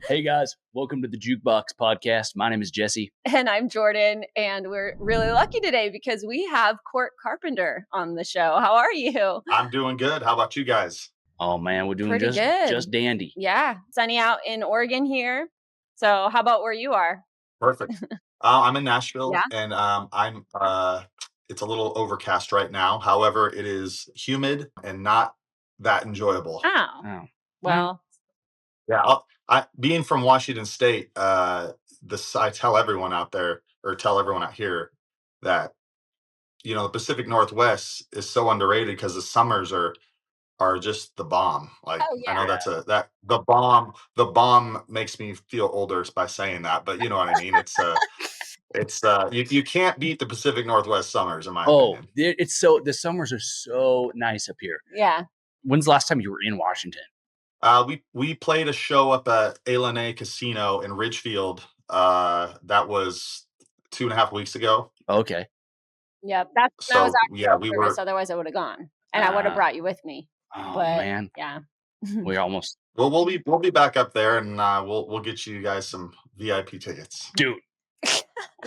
Hey guys, welcome to the Jukebox Podcast. My name is Jesse. And I'm Jordan, and we're really lucky today because we have Cort Carpenter on the show. How are you? I'm doing good. How about you guys? Oh man, we're doing Pretty good. just dandy. Yeah, sunny out in Oregon here. So how about where you are? Perfect. I'm in Nashville, Yeah. and I'm. It's a little overcast right now. However, it is humid and not that enjoyable. Oh, Oh. well, Yeah, being from Washington State, I tell everyone out there, or tell everyone out here, that the Pacific Northwest is so underrated because the summers are just the bomb. Like, oh I know yeah. that the bomb makes me feel older by saying that, but you know what I mean. It's you can't beat the Pacific Northwest summers in my opinion. The summers are so nice up here. Yeah. When's the last time you were in Washington? We played a show up at A Casino in Ridgefield. That was 2.5 weeks ago. Okay. Yeah, that was So actually yeah, on we purpose. were. Otherwise, I would have gone, and I would have brought you with me. Oh But man, yeah. we're almost Well, we'll be back up there, and we'll get you guys some VIP tickets. dude.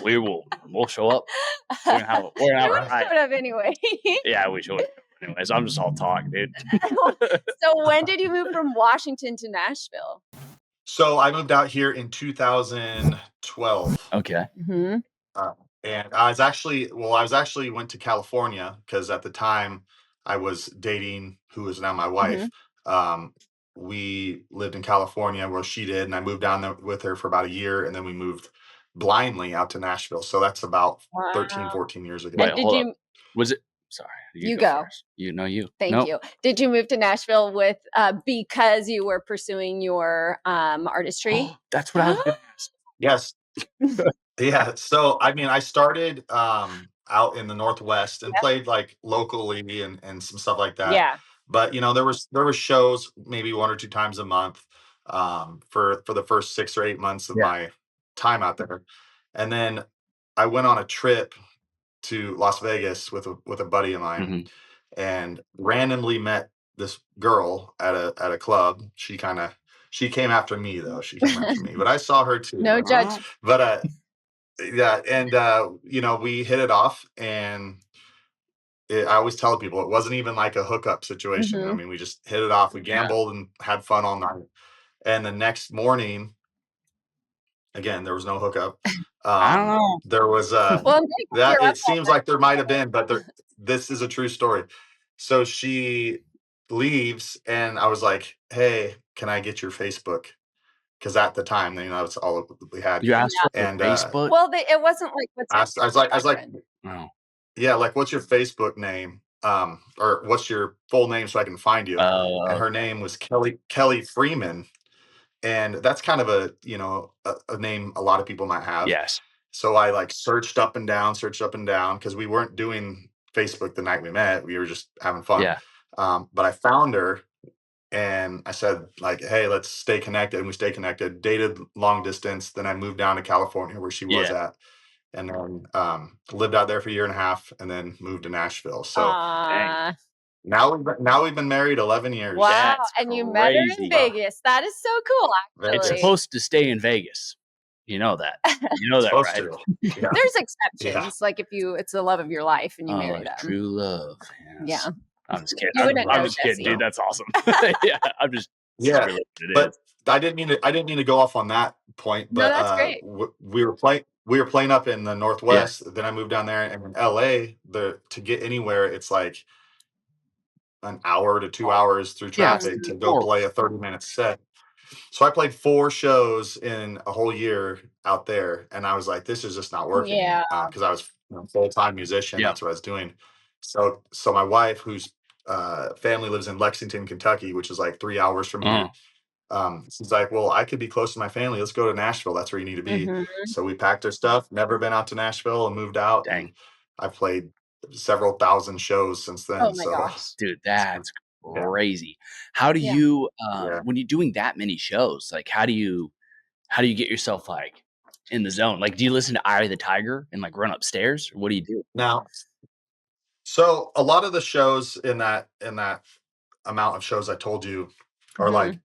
We'll show up. We're gonna have We a would ride. have anyway. Yeah, we should. Anyways, I'm just all talk, dude. So when did you move from Washington to Nashville? So I moved out here in 2012. Okay. Mm-hmm. And I was actually went to California because at the time I was dating who is now my wife. We lived in California where she did, and I moved down there with her for about a year, and then we moved blindly out to Nashville. So that's about 13, 14 years ago. Wait, Did hold you- up. Was it? Sorry, You go. first. You. Thank Nope. you. Did you move to Nashville with because you were pursuing your artistry? Oh, that's what I was gonna ask. Yes. Yeah. So I mean, I started out in the Northwest and played like locally and some stuff like that. Yeah. But there was shows maybe 1 or 2 times a month for the first 6 or 8 months of my time out there, and then I went on a trip to Las Vegas with a buddy of mine, and randomly met this girl at a club. She came after me though. She came after me, but I saw her too. No judge. But yeah, and we hit it off, and I always tell people it wasn't even like a hookup situation. I mean, we just hit it off. We gambled and had fun all night. And the next morning, again, there was no hookup. I don't know. There was Well, it seems like there might have been, but this is a true story. So she leaves, and I was like, "Hey, can I get your Facebook?" Because at the time, that's all we had. You asked for And Facebook? Well, it wasn't like what's I was like, Oh. yeah, like, what's your Facebook name? Or what's your full name so I can find you? And her name was Kelly Freeman. And that's kind of a name a lot of people might have. Yes. So I like searched up and down because we weren't doing Facebook the night we met. We were just having fun. Yeah. But I found her, and I said, like, hey, let's stay connected. And we stayed connected, dated long distance. Then I moved down to California where she was at. And then lived out there for a year and a half, and then moved to Nashville. So now we've been married 11 years. Wow. That's and you met her in Vegas. That is so cool, actually. It's supposed to stay in Vegas. You know that. You know that, right? Yeah. There's exceptions. Like if it's the love of your life and you marry them. True love. Yes. Yeah. I'm just kidding. You wouldn't I'm know, just kidding, Jesse. dude. That's awesome. Yeah. I'm just But I didn't mean to go off on that point. But No, that's great. we were playing up in the Northwest. Then I moved down there, and in LA, to get anywhere, it's like an hour to 2 hours through traffic to go play a 30-minute set. So I played 4 shows in a whole year out there, and I was like, this is just not working. Yeah. Because I was a full-time musician. Yeah. That's what I was doing. So my wife, whose family lives in Lexington, Kentucky, which is like 3 hours from here. She's like, well, I could be close to my family. Let's go to Nashville. That's where you need to be. So we packed our stuff, never been out to Nashville, and moved out. Dang. I've played several thousand shows since then. Oh my gosh. Dude, that's crazy. How do you when you're doing that many shows, like how do you get yourself like in the zone? Like, do you listen to Eye of the Tiger and like run upstairs? Or what do you do? Now, so a lot of the shows in that amount of shows I told you are like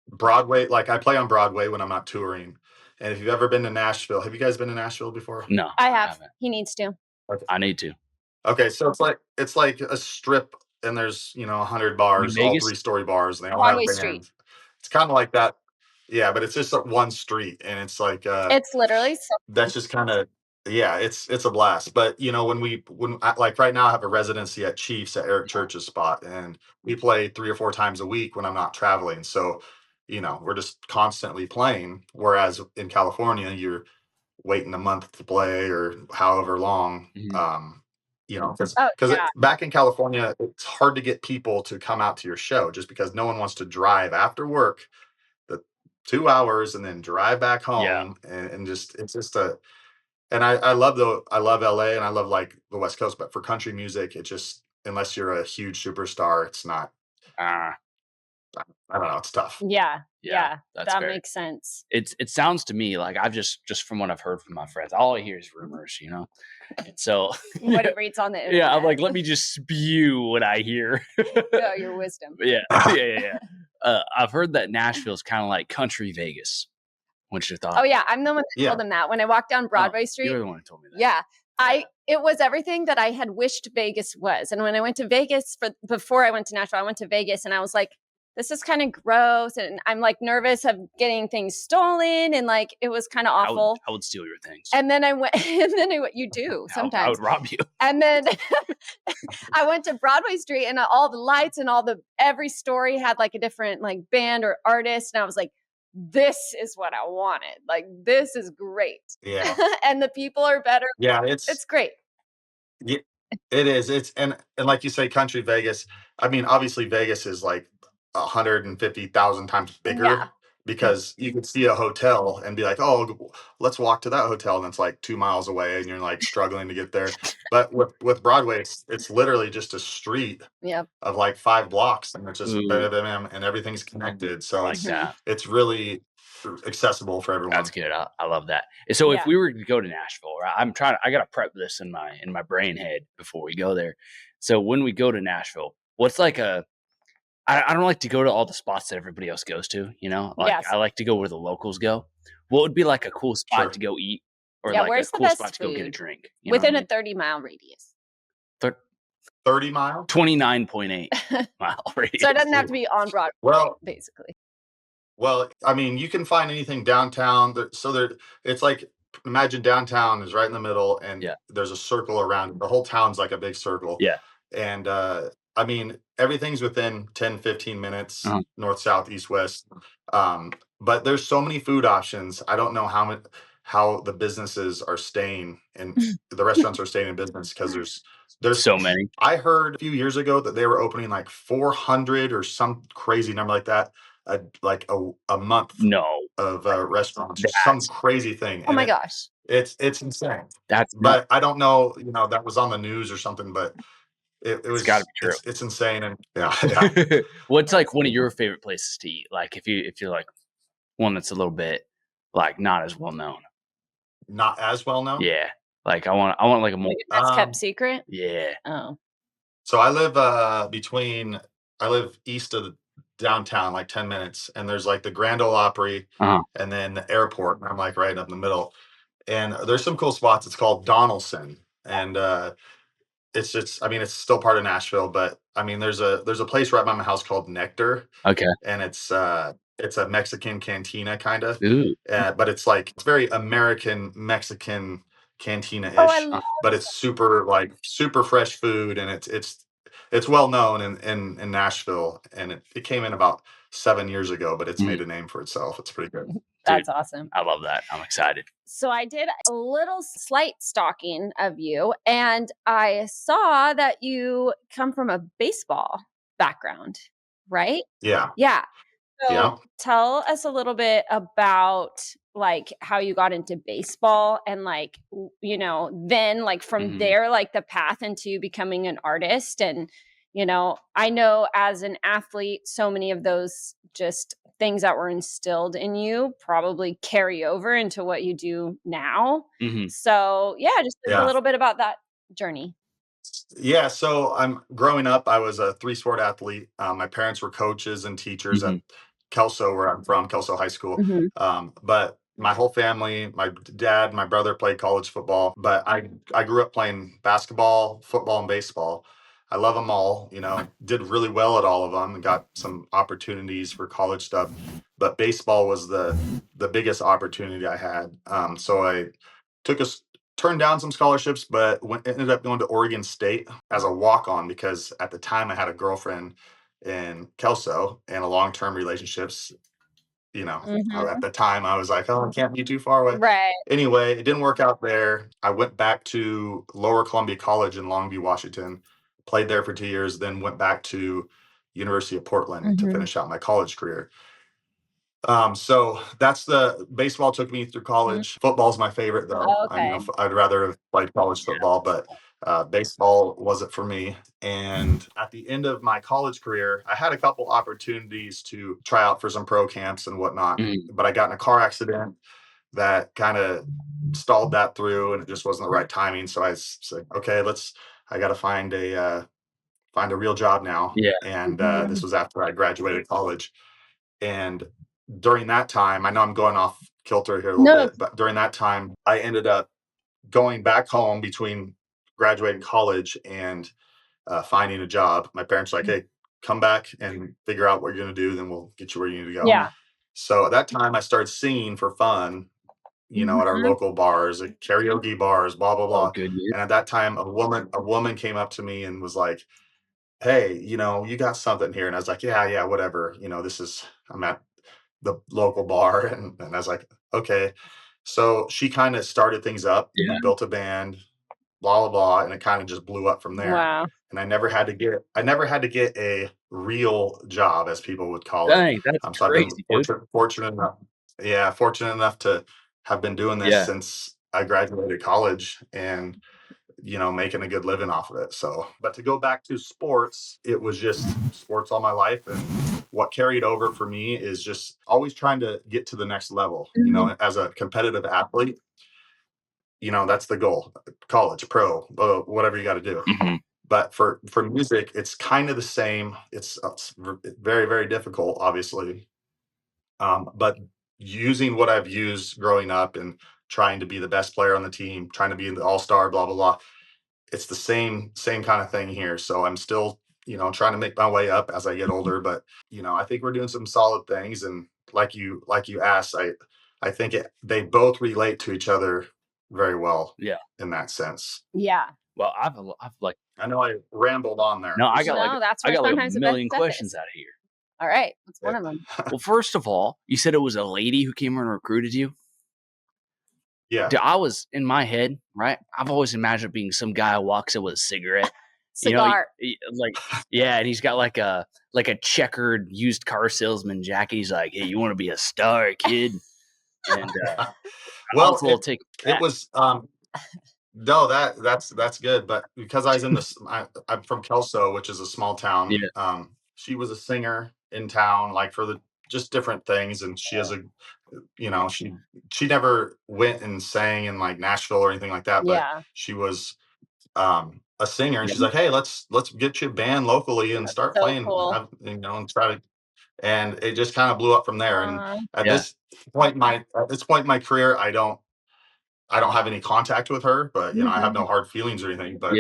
Broadway, like I play on Broadway when I'm not touring. And if you've ever been to Nashville, have you guys been to Nashville before? No, I have. haven't. He needs to. Okay. I need to. Okay, so it's like a strip, and there's 100 In bars, all Vegas? 3-story bars, and they all have Broadway Street. bands. It's kind of like that, yeah, but it's just one street, and it's like It's literally so that's just kind of, yeah, it's a blast. But like right now I have a residency at Chiefs at Eric Church's spot, and we play 3 or 4 times a week when I'm not traveling. So we're just constantly playing. Whereas in California, you're waiting a month to play or however long. Mhm. Because Oh, yeah. back in California, it's hard to get people to come out to your show just because no one wants to drive after work the 2 hours and then drive back Yeah. home, and just it's just a and I love LA, and I love like the West Coast, but for country music, it just, unless you're a huge superstar, it's not. Ah, I don't know, it's tough. Yeah. Yeah. that's That fair. makes sense. It sounds to me like I've just from what I've heard from my friends, all I hear is rumors, And so What it reads on the internet. yeah, I'm like, let me just spew what I hear. Yeah, your wisdom. Yeah. I've heard that Nashville's kind of like country Vegas. What's your thought? Oh yeah, I'm the one that Yeah. told him that when I walked down Broadway Street. You're the one who told me that. Yeah. It was everything that I had wished Vegas was. And when I went to Vegas before I went to Nashville, I went to Vegas and I was like, this is kind of gross. And I'm like nervous of getting things stolen. And like, it was kind of awful. I would steal your things. And then I went, you do sometimes. I would rob you. And then I went to Broadway Street and all the lights and every story had like a different like band or artist. And I was like, this is what I wanted. Like, this is great. Yeah. And the people are better. Yeah, It's great. Yeah, it is. It's and like you say, country Vegas. I mean, obviously Vegas is like 150,000 times bigger, Yeah. because you could see a hotel and be like, oh, let's walk to that hotel, and it's like 2 miles away, and you're like struggling to get there. But with Broadway, it's literally just a street Yep. of like 5 blocks, and it's just Ooh. bam, bam, bam, and everything's connected. So Like that. it's really accessible for everyone. That's good. I love that. So Yeah. if we were to go to Nashville, right, I got to prep this in my brain head before we go there. So when we go to Nashville, what's like I don't like to go to all the spots that everybody else goes to, Like Yes. I like to go where the locals go. What would be like a cool spot Sure. to go eat, or Yeah, like where's a the cool best spot to go get a food? drink? You know Within what a 30-mile radius. 30 miles. 29.8 mile radius. So it doesn't have to be on Broadway, Well, basically. I mean, you can find anything downtown. It's like, imagine downtown is right in the middle, and Yeah. there's a circle around it. The whole town's like a big circle. Yeah. And I mean, everything's within 10, 15 minutes, Uh-huh. north, south, east, west. But there's so many food options. I don't know how the businesses are staying and the restaurants are staying in business, because there's So many. I heard a few years ago that they were opening like 400 or some crazy number like that, like a month No, of restaurants, or some crazy thing. Oh And my gosh. it's insane. that's But I don't know, that was on the news or something, but it was gotta be true. It's insane. And yeah. What's like one of your favorite places to eat? Like if you're like one that's a little bit like not as well known. Not as well known. Yeah. Like I want like a more That's kept secret? yeah. Oh. So I live east of downtown, like 10 minutes, and there's like the Grand Ole Opry, Uh-huh. and then the airport, and I'm like right up in the middle. And there's some cool spots. It's called Donaldson, and it's just, I mean, it's still part of Nashville, but I mean, there's a place right by my house called Nectar, Okay. and it's a Mexican cantina kind of, Ooh. but it's very American Mexican cantina-ish, Oh, I love but it's super fresh food, and it's well known in Nashville, and it came in about 7 years ago, but it's made a name for itself. It's pretty good. That's awesome. I love that. I'm excited. So I did a little slight stalking of you, and I saw that you come from a baseball background, right? Yeah. Yeah. So Yeah. tell us a little bit about like how you got into baseball, and like, then like from there, like the path into becoming an artist. And, I know as an athlete, so many of those just things that were instilled in you probably carry over into what you do now. So yeah, just a little bit about that journey. Yeah, so I'm growing up. I was a 3-sport athlete. My parents were coaches and teachers at Kelso, where I'm from, Kelso High School. But my whole family, my dad, my brother played college football, but I grew up playing basketball, football, and baseball. I love them all, did really well at all of them and got some opportunities for college stuff. But baseball was the biggest opportunity I had. So I took a turned down some scholarships, but ended up going to Oregon State as a walk-on because at the time I had a girlfriend in Kelso and a long-term relationships. At the time I was like, oh, I can't be too far away. Right. Anyway, it didn't work out there. I went back to Lower Columbia College in Longview, Washington, played there for 2 years, then went back to University of Portland to finish out my college career. So that's the baseball took me through college. Football's my favorite though. Oh, okay. I'd rather have played college football, but baseball wasn't for me. And at the end of my college career, I had a couple opportunities to try out for some pro camps and whatnot, but I got in a car accident that kind of stalled that through, and it just wasn't the right timing. So I said, okay, I got to find a real job now. Yeah. And this was after I graduated college. And during that time, I know I'm going off kilter here a little bit, but during that time, I ended up going back home between graduating college and finding a job. My parents were like, hey, come back and figure out what you're going to do. Then we'll get you where you need to go. Yeah. So at that time, I started singing for fun, at our local bars, like karaoke bars, blah, blah, blah. Oh, good. And at that time, a woman came up to me and was like, hey, you got something here. And I was like, yeah, whatever. I'm at the local bar. And I was like, okay. So she kind of started things up, built a band, blah, blah, blah. And it kind of just blew up from there. Wow. And I never had to get a real job, as people would call it. Dang, that's so crazy, I've been fortunate enough to have been doing this since I graduated college and making a good living off of it. So, but to go back to sports, it was just sports all my life. And what carried over for me is just always trying to get to the next level, as a competitive athlete, that's the goal, college, pro, whatever you got to do. But for music, it's kind of the same. It's very, very difficult, obviously. But using what I've used growing up and trying to be the best player on the team, trying to be the all-star, blah, blah, blah. It's the same kind of thing here. So I'm still, trying to make my way up as I get older, but I think we're doing some solid things. And like you asked, I think they both relate to each other very well. Yeah. In that sense. Yeah. Well, I've like, I know I rambled on there. No, I got a million questions out of here. All right. What's one of them? Well, first of all, you said it was a lady who came and recruited you. Yeah. Dude, I was in my head, right? I've always imagined it being some guy who walks in with a cigarette. Cigar. And he's got like a checkered used car salesman jacket. He's like, hey, you want to be a star, kid? And well, it was no, that's good. But because I was in this, I'm from Kelso, which is a small town. Yeah. She was a singer in town, like for just different things. And she has she never went and sang in like Nashville or anything like that, but she was a singer, and she's like, hey, let's get you a band locally and start playing, cool. and try to, and it just kind of blew up from there. And at this point in my career, I don't have any contact with her, but I have no hard feelings or anything, but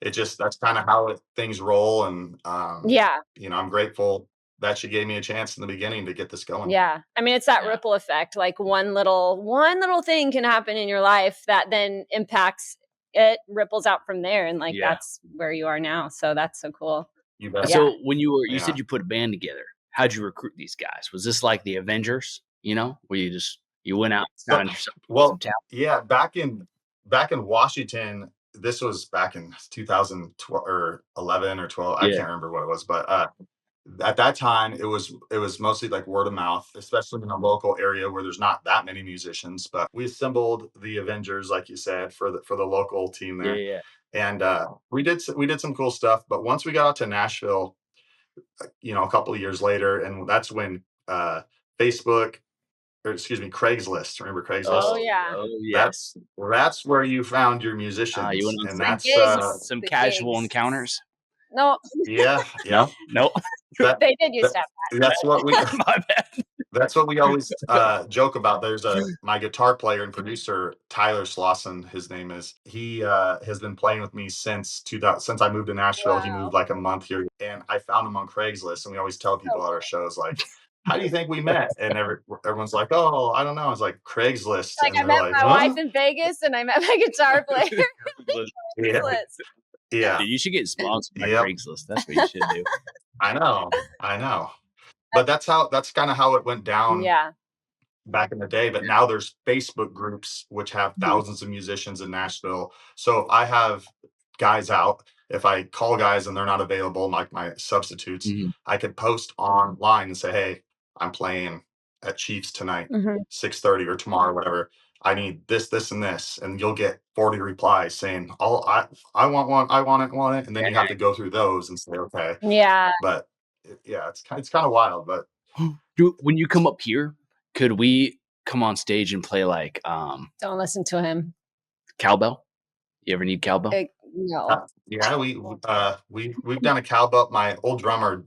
it just, that's kind of how things roll. And I'm grateful that she gave me a chance in the beginning to get this going. Yeah. I mean, it's that ripple effect. Like one little thing can happen in your life that then impacts, it ripples out from there. And that's where you are now. So that's so cool. You bet. So when you said you put a band together, how'd you recruit these guys? Was this like the Avengers, where you went out and found yourself some talent? Yeah. Back in Washington, this was back in 2012 or 11 or 12. I can't remember what it was, but at that time it was mostly like word of mouth, especially in a local area where there's not that many musicians. But we assembled the Avengers, like you said, for the local team there. Yeah. And we did some cool stuff. But once we got out to Nashville, a couple of years later, and that's when Craigslist. Remember Craigslist? Oh yeah. Oh yeah. That's where you found your musicians. You went on and that's some casual encounters. No. Yeah. No. That They did use that that. that's what we My bad. that's what we always joke about. There's my guitar player and producer Tyler Slauson, his name is. He has been playing with me since 2000, since I moved to Nashville. He moved Wow. like a month here, and I found him on Craigslist. And we always tell people Oh, at our shows like, "How do you think we met?" And everyone's like, "Oh, I don't know." It's like Craigslist, like and I they're met like, my wife "Huh?" in Vegas and I met my guitar player. Yeah, Craigslist. yeah, Dude, you should get sponsored by yep. Craigslist. That's what you should do. I know. But that's kind of how it went down Yeah. back in the day. But now there's Facebook groups which have Mhm. thousands of musicians in Nashville. So if I have guys out, if I call guys and they're not available, like my substitutes, Mhm. I could post online and say, "Hey, I'm playing at Chiefs tonight, Mhm. 6:30 or tomorrow, whatever. I need this, this, and this," and you'll get 40 replies saying, "Oh, I want one, I want it," and then you have to go through those and say, "Okay." Yeah. But yeah, it's kind of wild, but Dude, when you come up here, could we come on stage and play like Don't listen to him. cowbell? You ever need cowbell? No. yeah, we've done a cowbell. My old drummer,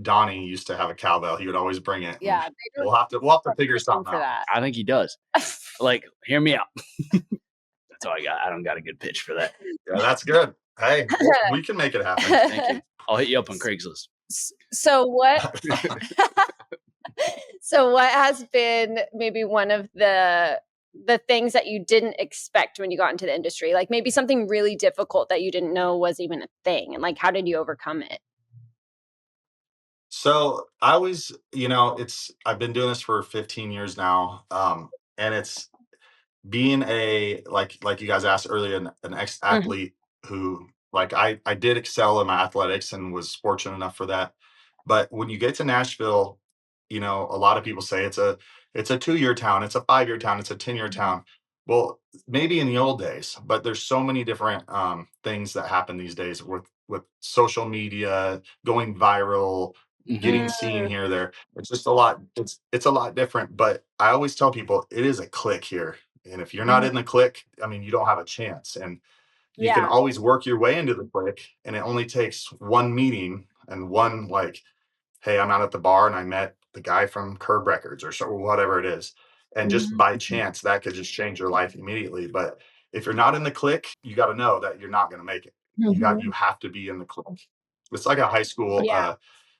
Donnie, used to have a cowbell. He would always bring it, and Yeah. They we'll have to figure don't something for out. that. I think he does. Like, hear me out. That's all I got. I don't got a good pitch for that. Yeah, that's good. Hey, we can make it happen. Thank you. I'll hit you up on Craigslist. So what so what has been maybe one of the things that you didn't expect when you got into the industry? Like maybe something really difficult that you didn't know was even a thing, and like how did you overcome it? So I always, I've been doing this for 15 years now, and it's being a like you guys asked earlier, an ex Mhm. athlete who like I did excel in my athletics and was fortunate enough for that. But when you get to Nashville, a lot of people say it's a 2-year town, it's a 5-year town, it's a 10-year town. Well, maybe in the old days, but there's so many different things that happen these days with social media, going viral, getting Mhm. seen here, there. It's just a lot. It's a lot different. But I always tell people it is a click here. And if you're not Mhm. in the click, I mean, you don't have a chance. And you can Yeah. always work your way into the click. And it only takes one meeting and one like, "Hey, I'm out at the bar and I met the guy from Curb Records," or so whatever it is. And just by Mhm. chance, that could just change your life immediately. But if you're not in the click, you got to know that you're not going to make it. You Mhm. have to be in the click. It's like a high school Yeah.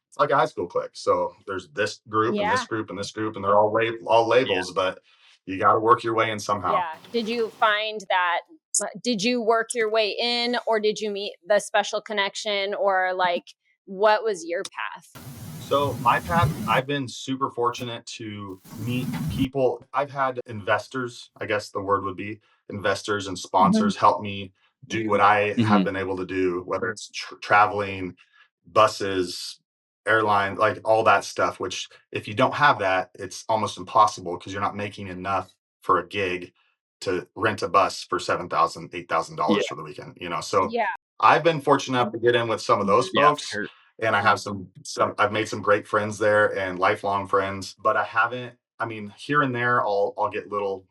it's like a high school clique. So there's this group and this Yeah. group and this group, and they're all Yeah. labels, but you got to work your way in somehow. Yeah. Did you find that did you work your way in, or did you meet the special connection, or like what was your path? So my path, I've been super fortunate to meet people. I've had investors, I guess the word would be investors and Mhm. sponsors help me do what I have Mhm. been able to do, whether it's traveling, buses, airline, like all that stuff, which if you don't have that, it's almost impossible because you're not making enough for a gig to rent a bus for $7,000, Yeah. $8,000 for the weekend, So Yeah. I've been fortunate enough to get in with some of those Mhm. Yeah, for folks, sure. and I have some I've made some great friends there and lifelong friends, but I haven't, I mean, here and there I'll get little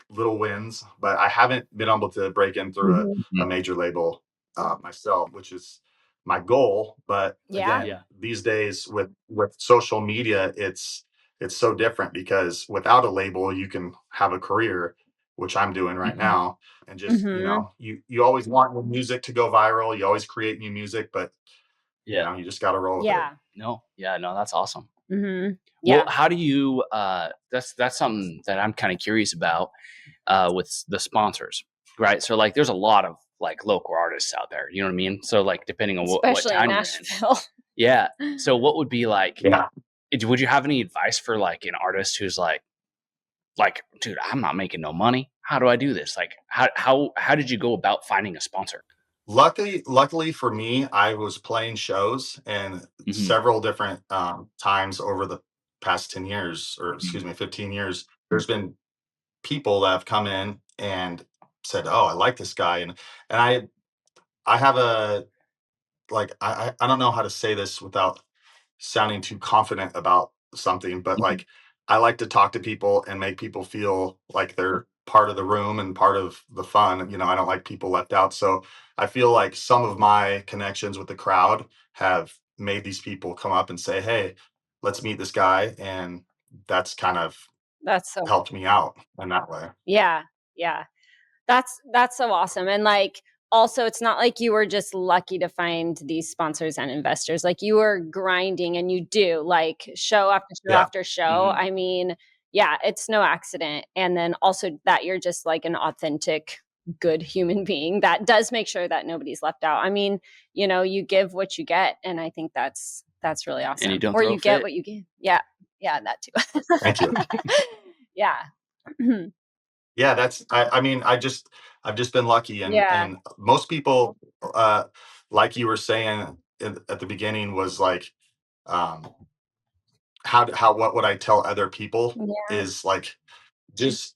wins, but I haven't been able to break in through Mhm. a Mhm. major label myself, which is my goal. But Yeah. again, Yeah. these days with social media, it's so different because without a label, you can have a career, which I'm doing right Mhm. now, and just Mhm. you always want your music to go viral. You always create new music, but Yeah. you just got to roll with it. Yeah. No. Yeah, no, that's awesome. Mhm. Well, Yeah. how do you that's something that I'm kind of curious about with the sponsors, right? So like there's a lot of like local artists out there, you know what I mean? So like depending on what Especially in town you're in. Nashville. Yeah. So what would be like Yeah. would you have any advice for like an artist who's like, dude, I'm not making no money. How do I do this? Like how did you go about finding a sponsor? Luckily for me, I was playing shows and Mhm. several different times over the past 10 years, or excuse Mhm. me, 15 years. There's been people that have come in and said, "Oh, I like this guy," and I have a like I don't know how to say this without sounding too confident about something, but Mhm. like I like to talk to people and make people feel like they're part of the room and part of the fun. I don't like people left out. So I feel like some of my connections with the crowd have made these people come up and say, hey, let's meet this guy. And that's kind of That's so helped me out in that way. yeah. Yeah. That's so awesome. And like also it's not like you were just lucky to find these sponsors and investors. Like you were grinding and you do like show after show Yeah. after show. I mean, yeah, it's no accident. And then also that you're just like an authentic good human being that does make sure that nobody's left out. I mean, you give what you get, and I think that's really awesome. And you don't or throw you a get fit. what you give. Yeah. Yeah, that too. Thank you. Yeah. Yeah, I mean, I've just been lucky, Yeah. and most people, uh, like you were saying at the beginning, was like, um, what would I tell other people Yeah. is like, just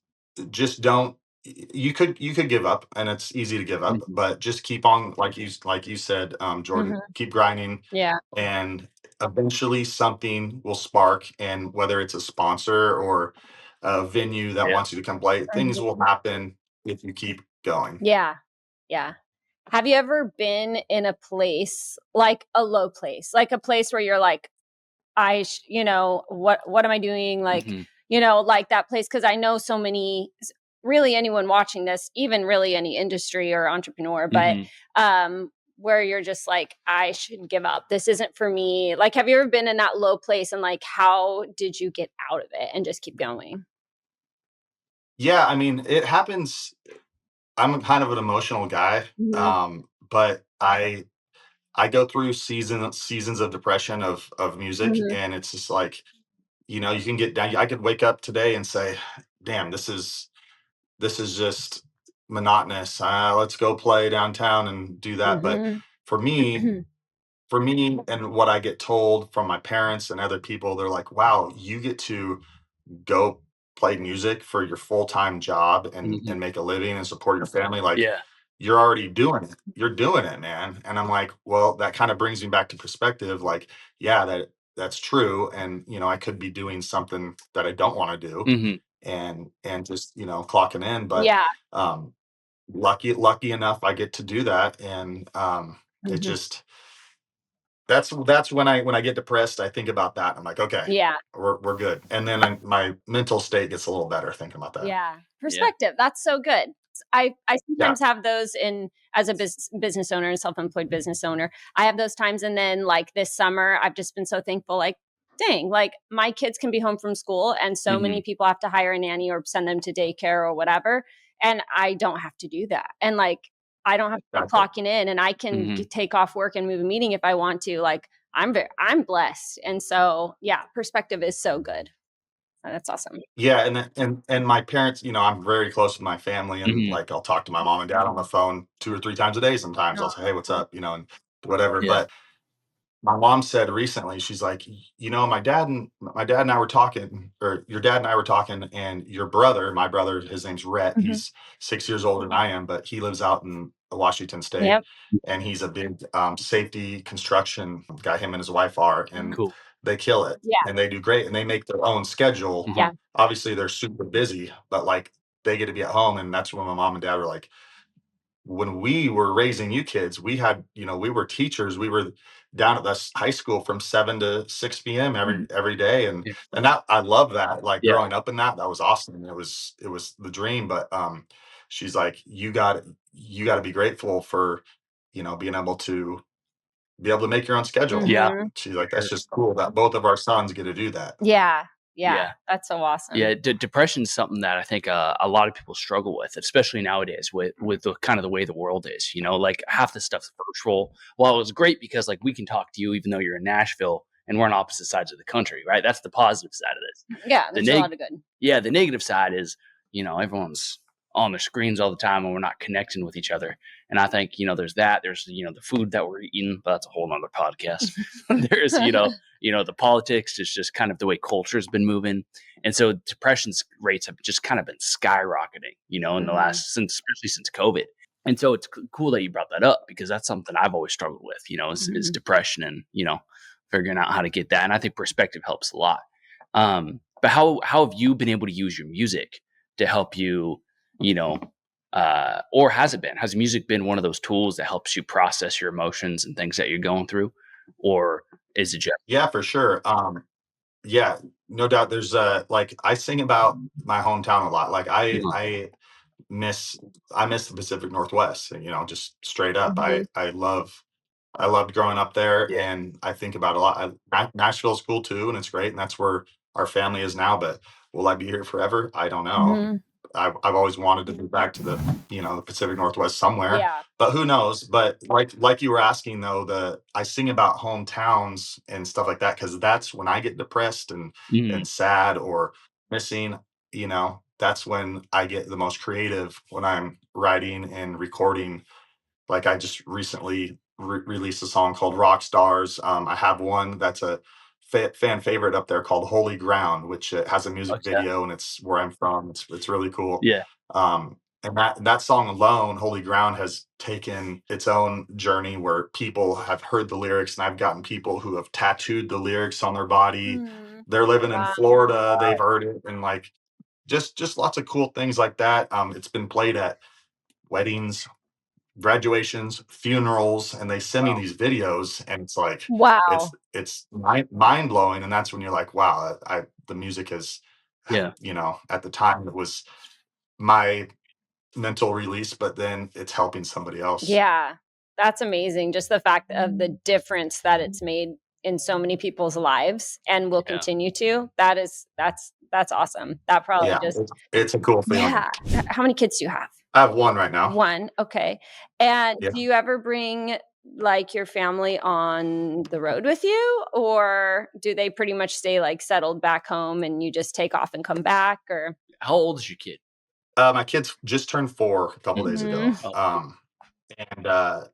don't. You could give up, and it's easy to give up, Mhm. but just keep on, like you said, Jordan, Mhm. keep grinding, Yeah. and eventually something will spark. And whether it's a sponsor or a venue that Yeah. wants you to come play, things will happen if you keep going. Yeah. Yeah. Have you ever been in a place, like a low place, like a place where you're like, what am I doing? Like, Mhm. Like that place. Cause I know so many, really anyone watching this, even really any industry or entrepreneur, but, Mhm. where you're just like, I should give up. This isn't for me. Like, have you ever been in that low place and like, how did you get out of it and just keep going? Yeah, I mean, it happens. I'm kind of an emotional guy, Mhm. but I go through seasons of depression of music, Mhm. and it's just like, you can get down. I could wake up today and say, "Damn, this is just monotonous. Let's go play downtown and do that." But Mhm. for me, and what I get told from my parents and other people, they're like, "Wow, you get to go play music for your full-time job and Mhm. make a living and support your family. Like, Yeah. you're already doing it. You're doing it, man." And I'm like, well, that kind of brings me back to perspective. Like, yeah, that's true. And I could be doing something that I don't want to do, Mhm. and just clocking in. But Yeah. um lucky enough I get to do that. And it Mhm. just that's when I get depressed, I think about that. I'm like, okay, Yeah. we're good. And then my mental state gets a little better thinking about that. Yeah. Yeah. Perspective. That's so good. I Yeah. sometimes have those in as a business owner and self-employed business owner. I have those times, and then like this summer I've just been so thankful, like dang, like my kids can be home from school and so many Mhm. people have to hire a nanny or send them to daycare or whatever, and I don't have to do that. And like I don't have to be Exactly. clocking in, and I can Mhm. take off work and move a meeting if I want to. Like I'm blessed. And so, yeah, perspective is so good. That's awesome. Yeah, and my parents, I'm very close with my family, and Mhm. like I'll talk to my mom and dad on the phone 2 or 3 times a day. Sometimes I'll say, "Hey, what's up?" And whatever. Yeah. But my mom said recently, she's like, my dad and I were talking, or your dad and I were talking, and your brother, my brother, his name's Rhett. Mhm. He's 6 years older than I am, but he lives out in Washington State, Yep. and he's a big safety construction guy. Him and his wife are, and Cool. they kill it, Yeah. and they do great, and they make their own schedule. Mhm. Yeah. Obviously, they're super busy, but like they get to be at home, and that's when my mom and dad were like, when we were raising you kids, we had, we were teachers. We were down at this high school from 7 to 6 p.m. Mhm. every day. And Yeah. that, I love that. Like Yeah. growing up in that was awesome. It was the dream. But she's like, you got to be grateful for, being able to make your own schedule. Yeah. Mhm. She's like, that's just cool that both of our sons get to do that. Yeah. Yeah. Yeah. That's so Yeah, awesome. depression is something that I think a lot of people struggle with, especially nowadays with the kind of the way the world is. Like half the stuff's virtual. Well, it was great because like we can talk to you even though you're in Nashville and we're on opposite sides of the country, right? That's the positive side of this. Yeah, The there's a lot of good. Yeah, the negative side is everyone's on their screens all the time and we're not connecting with each other. And I think there's that. There's the food that we're eating, but that's a whole nother podcast. There's the politics. It's just kind of the way culture's been moving. And so depression rates have just kind of been skyrocketing, in the Mhm. especially since COVID. And so it's cool that you brought that up because that's something I've always struggled with, is Mhm. depression and, figuring out how to get that. And I think perspective helps a lot. But how have you been able to use your music to help you, or has it been? Has music been one of those tools that helps you process your emotions and things that you're going through? Or is a joke. Yeah, for sure. Yeah, no doubt. There's like I sing about my hometown a lot. Like miss I miss the Pacific Northwest. You know, just straight up. Mhm. I loved growing up there, Yeah. and I think about a lot. Nashville's cool too, and it's great, and that's where our family is now. But will I be here forever? I don't know. Mhm. I've always wanted to move back to the Pacific Northwest somewhere, Yeah. but who knows? But like you were asking though, I sing about hometowns and stuff like that because that's when I get depressed and sad or missing. That's when I get the most creative when I'm writing and recording. Like I just recently released a song called Rock Stars. I have one that's a fan favorite up there called Holy Ground, which has a music Okay. video and it's where I'm from. It's really cool. Yeah. And that song alone, Holy Ground, has taken its own journey where people have heard the lyrics, and I've gotten people who have tattooed the lyrics on their body. Mm. They're living in Wow. Florida. They've heard it, and like just lots of cool things like that. It's been played at weddings, graduations, funerals, and they send me Wow. these videos, and it's like Wow. it's mind blowing, and that's when you're like, wow, the music is, Yeah. at the time it was my mental release, but then it's helping somebody else. Yeah. That's amazing. Just the fact of the difference that it's made in so many people's lives and will Yeah. continue to. That's awesome. That probably Yeah, just it's a cool feeling. Yeah. How many kids do you have? I have one right now. One. Okay. And Yeah. do you ever bring like your family on the road with you, or do they pretty much stay like settled back home and you just take off and come back? Or How old is your kid? My kid's just turned 4 a couple days ago. Mhm. Oh, And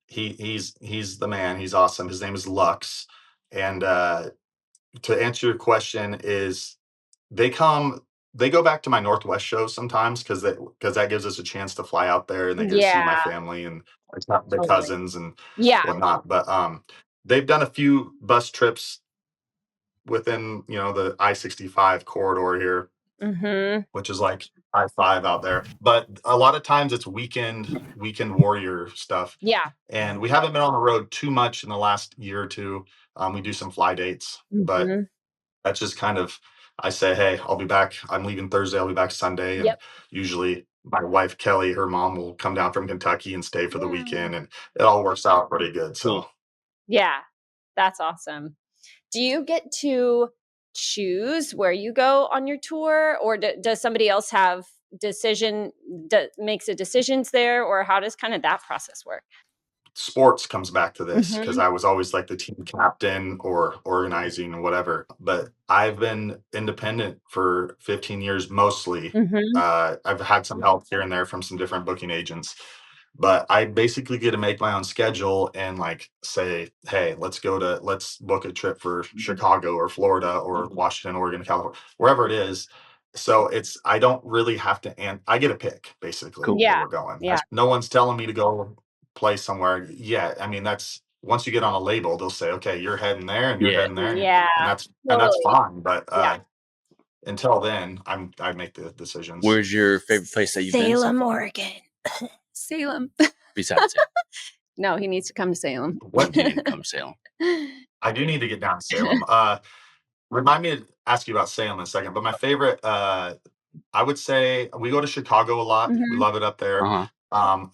he's the man. He's awesome. His name is Lux. And to answer your question is they come they go back to my Northwest shows sometimes because that gives us a chance to fly out there and they get to see my Yeah. family and the Totally. cousins and Yeah. whatnot. But they've done a few bus trips within the I-65 corridor here, Mhm. which is like I-5 out there. But a lot of times it's weekend warrior stuff. Yeah. And we haven't been on the road too much in the last year or two. We do some fly dates, but Mhm. that's just kind of I say, hey, I'll be back. I'm leaving Thursday. I'll be back Sunday. And Yep. usually my wife, Kelly, her mom will come down from Kentucky and stay for the Yeah. weekend. And it all works out pretty good. So cool. Yeah. That's awesome. Do you get to choose where you go on your tour, or does somebody else have makes the decisions there, or how does kind of that process work? sports comes back to this because Mhm. I was always like the team captain or organizing or whatever. But I've been independent for 15 years mostly. Mhm. I've had some help here and there from some different booking agents, but I basically get to make my own schedule and like say, hey, let's book a trip for Chicago or Florida or Washington, Oregon, California, wherever it is. So I don't really have to, and I get a pick basically Cool. where Yeah. we're going. Yeah. No one's telling me to go play somewhere yet. I mean, that's once you get on a label, they'll say, okay, you're heading there and you're Yeah. heading there, Yeah. and that's Totally. fine. But Yeah. until then, I make the decisions. Where's your favorite place that you've been so Salem, far? Oregon. Salem. Besides Salem? No, he needs to come to Salem. What You need to come to Salem. I do need to get down to Salem. Remind me to ask you about Salem in a second. But my favorite, I would say we go to Chicago a lot. We Mhm. love it up there. Uh-huh.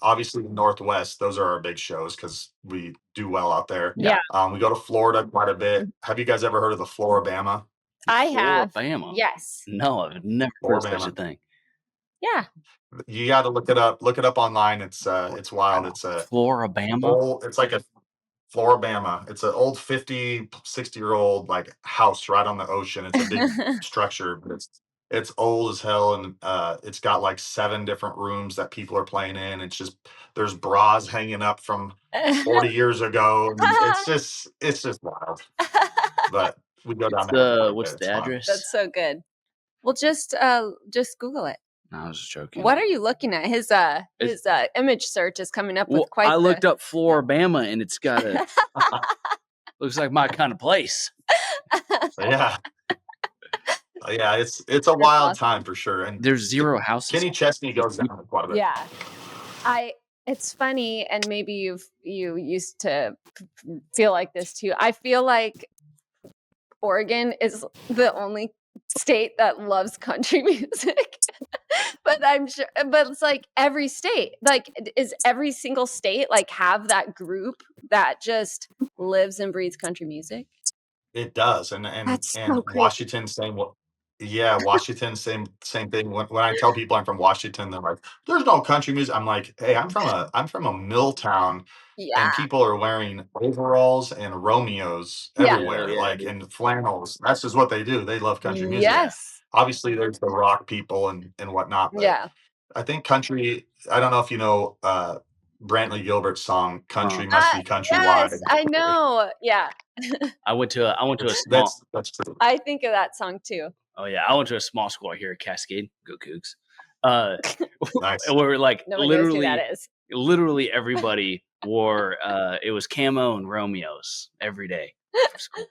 Obviously, the Northwest, those are our big shows because we do well out there. Yeah. We go to Florida quite a bit. Have you guys ever heard of the Floribama? I have. Floribama? Yes. No, I've never heard of such a Floribama. thing. Yeah. You got to look it up. Look it up online. It's wild. Floribama? It's like a Floribama. It's an old 50, 60-year-old like house right on the ocean. It's a big structure, but it's old as hell, and it's got like 7 different rooms that people are playing in. It's just there's bras hanging up from 40 years ago. And it's just wild. But we go down there quite a What's bit. the It's fun. address? That's so good. Well, just Google it. No, I was just joking. What are you looking at? His image search is coming up with Well, quite I the looked up Floribama and it's got a looks like my kind of place. Yeah. Yeah, it's a wild time for sure. And There's 0 houses. Kenny Chesney goes down quite a bit. Yeah. It's funny, and maybe you used to feel like this too. I feel like Oregon is the only state that loves country music. But I'm sure, but it's like every state, like, is every single state like have that group that just lives and breathes country music? It does, and That's and so crazy. Washington, same yeah, Washington, same thing. When I tell people I'm from Washington, they're like, "There's no country music." I'm like, "Hey, I'm from a mill town, Yeah. and people are wearing overalls and Romeos Yeah. Hell everywhere, yeah, like, dude. and flannels." That's just what they do. They love country music. Yeah. Yes. Obviously, there's the rock people and whatnot, but Yeah. I think country. I don't know if you know Brantley Gilbert's song Uh-huh. "Country Must Be Yes, Countrywide." I know. Yeah. I went to a It's small that's true. I think of that song too. oh yeah, I went to a small school here at Cascade. Go Cougs. Uh, Nice. where like Nobody knows who that literally is. literally everybody wore it was camo and Romeos every day for school.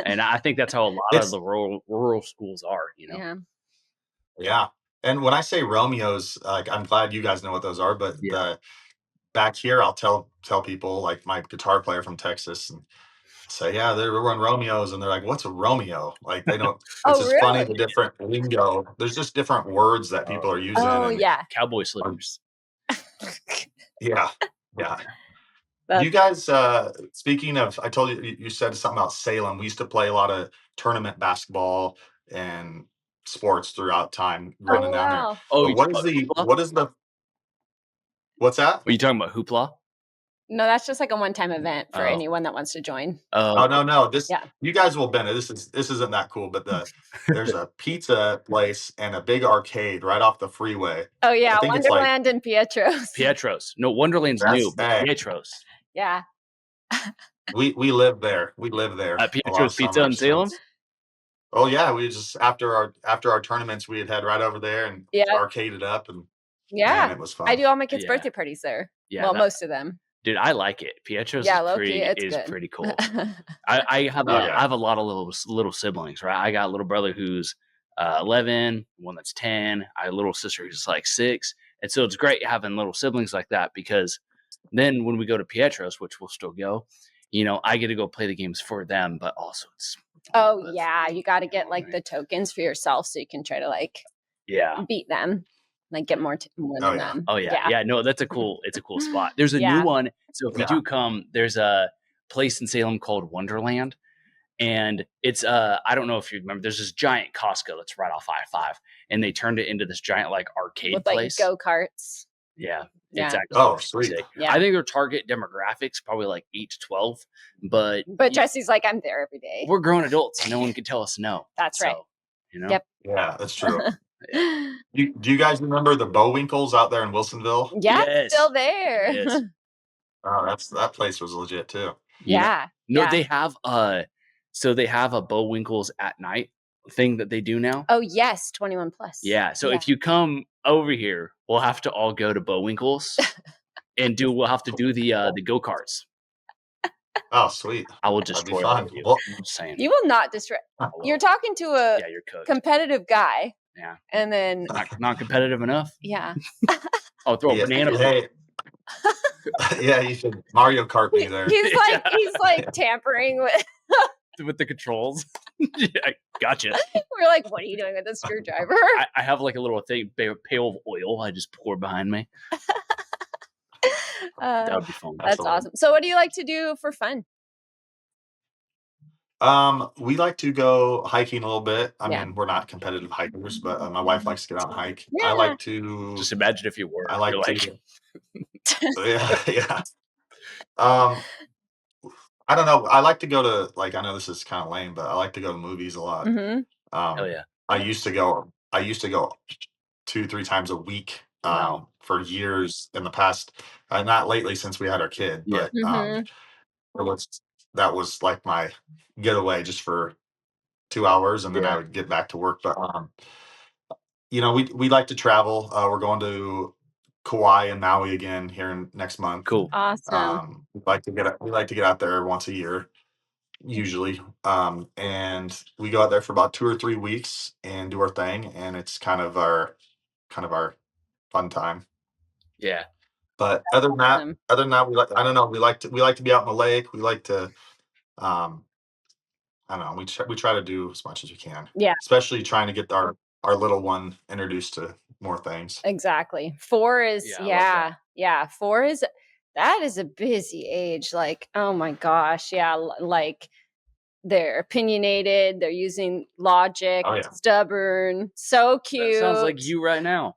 And I think that's how a lot of It's the rural schools are, you know. Yeah. Yeah, and when I say Romeos, like, I'm glad you guys know what those are, but Yeah. the back here, I'll tell people, like, my guitar player from Texas, and say, "Yeah, they were on Romeos," and they're like, "What's a Romeo?" Like, they don't it's Oh, just funny, really? the different lingo. There's just different words that people Oh, are using, Oh, and yeah. cowboy or slippers. yeah, yeah. You That's guys, speaking of I told you you said something about Salem. We used to play a lot of tournament basketball and sports throughout time running oh, down there. wow. Oh, But you talking about hoopla? what is the what's that? Are you talking about hoopla? No, that's just like a one-time event for Oh, anyone that wants to join. Oh, oh, no, this Yeah. you guys will bend it. This isn't that cool, but there's a pizza place and a big arcade right off the freeway. Oh, I yeah, think it's like Wonderland and Pietro's. Pietros. No, Wonderland's new, that's but hey, Pietros. Yeah. we live there. We live there a lot Pietros of Pizza in summers. Salem. Oh yeah, we just after our tournaments, we'd head right over there and Yeah. arcade it up, and man, Yeah. it was I fun. do all my kids' Yeah, birthday parties there. yeah. Well, most of them. Dude, I like it. Pietros Yeah, low key, it's is good. pretty cool. I have Oh I yeah, have a lot of little siblings, right? I got a little brother who's 11, one that's 10. I have a little sister who's like 6, and so it's great having little siblings like that because then when we go to Pietros, which we'll still go, I get to go play the games for them, but also it's Oh, that's yeah, you gotta get, like, me. the tokens for yourself so you can try to, like, Yeah. beat them, like, get more oh than yeah. them. Oh yeah, Yeah. yeah. No, it's a cool spot. There's a new Yeah. one. So if you Yeah. do come, there's a place in Salem called Wonderland. And it's I don't know if you remember, there's this giant Costco that's right off I-5, and they turned it into this giant like arcade With, like, place. go-karts. Yeah, it's Yeah. actually Oh pretty sweet. sick. Yeah. I think their target demographics probably like 8 to 12, but But Jesse's like, "I'm there every day." we're grown adults and no one can tell us no. That's right. So, you know? Yep. Yeah, that's true. Yeah. Do you guys remember the Bowinkles out there in Wilsonville? Yeah, it's still Yes. there. Yes. Oh, that place was legit too. Yeah. No, Yeah. they have so they have a Bowinkles at night thing that they do now. Oh, yes, 21 plus. Yeah, so Yeah. if you come over here, we'll have to all go to Bowinkles and we'll have to do the go-karts. Oh sweet, I will that'd be destroy all fun. of you. Well, I'm just saying. You will not destroy. I will. You're talking to a Yeah, you're cooked. competitive guy, Yeah. and then Not competitive enough? yeah. I'll throw a yeah, banana. hey, yeah, you should Mario Kart me there. He's like tampering with the controls. Yeah, gotcha. we're like, what are you doing with a screwdriver? I have like a little thing, pail of oil I just pour behind me. That would be fun. That's awesome. So what do you like to do for fun? We like to go hiking a little bit. I Yeah. mean, we're not competitive hikers, but my wife likes to get out and hike. I Yeah. like to. Just imagine if you were. I like You're like, to. Yeah, yeah. I don't know. I like to go to like. I know this is kind of lame, but I like to go to movies a lot. Mhm. hell yeah. I used to go. I used to go 2-3 times a week. Wow. For years in the past. Not lately since we had our kid, Yeah. but Mhm. it was that was like my getaway just for 2 hours, and then I Yeah. would get back to work. But we like to travel. We're going to Kauai and Maui again here next month. Cool. Awesome. We like to get out there once a year usually, and we go out there for about 2 or 3 weeks and do our thing, and it's kind of our fun time. Yeah. But Awesome. other than that, I don't know, we like to be out in the lake. We like to, um, I don't know, we try to do as much as we can, Yeah, especially trying to get our little one introduced to more things. exactly. 4 is Yeah, I love that. yeah, 4 is that is a busy age, like, oh my gosh, yeah, like, they're opinionated, they're using logic, Oh yeah. stubborn, so That sounds like cute. you right now.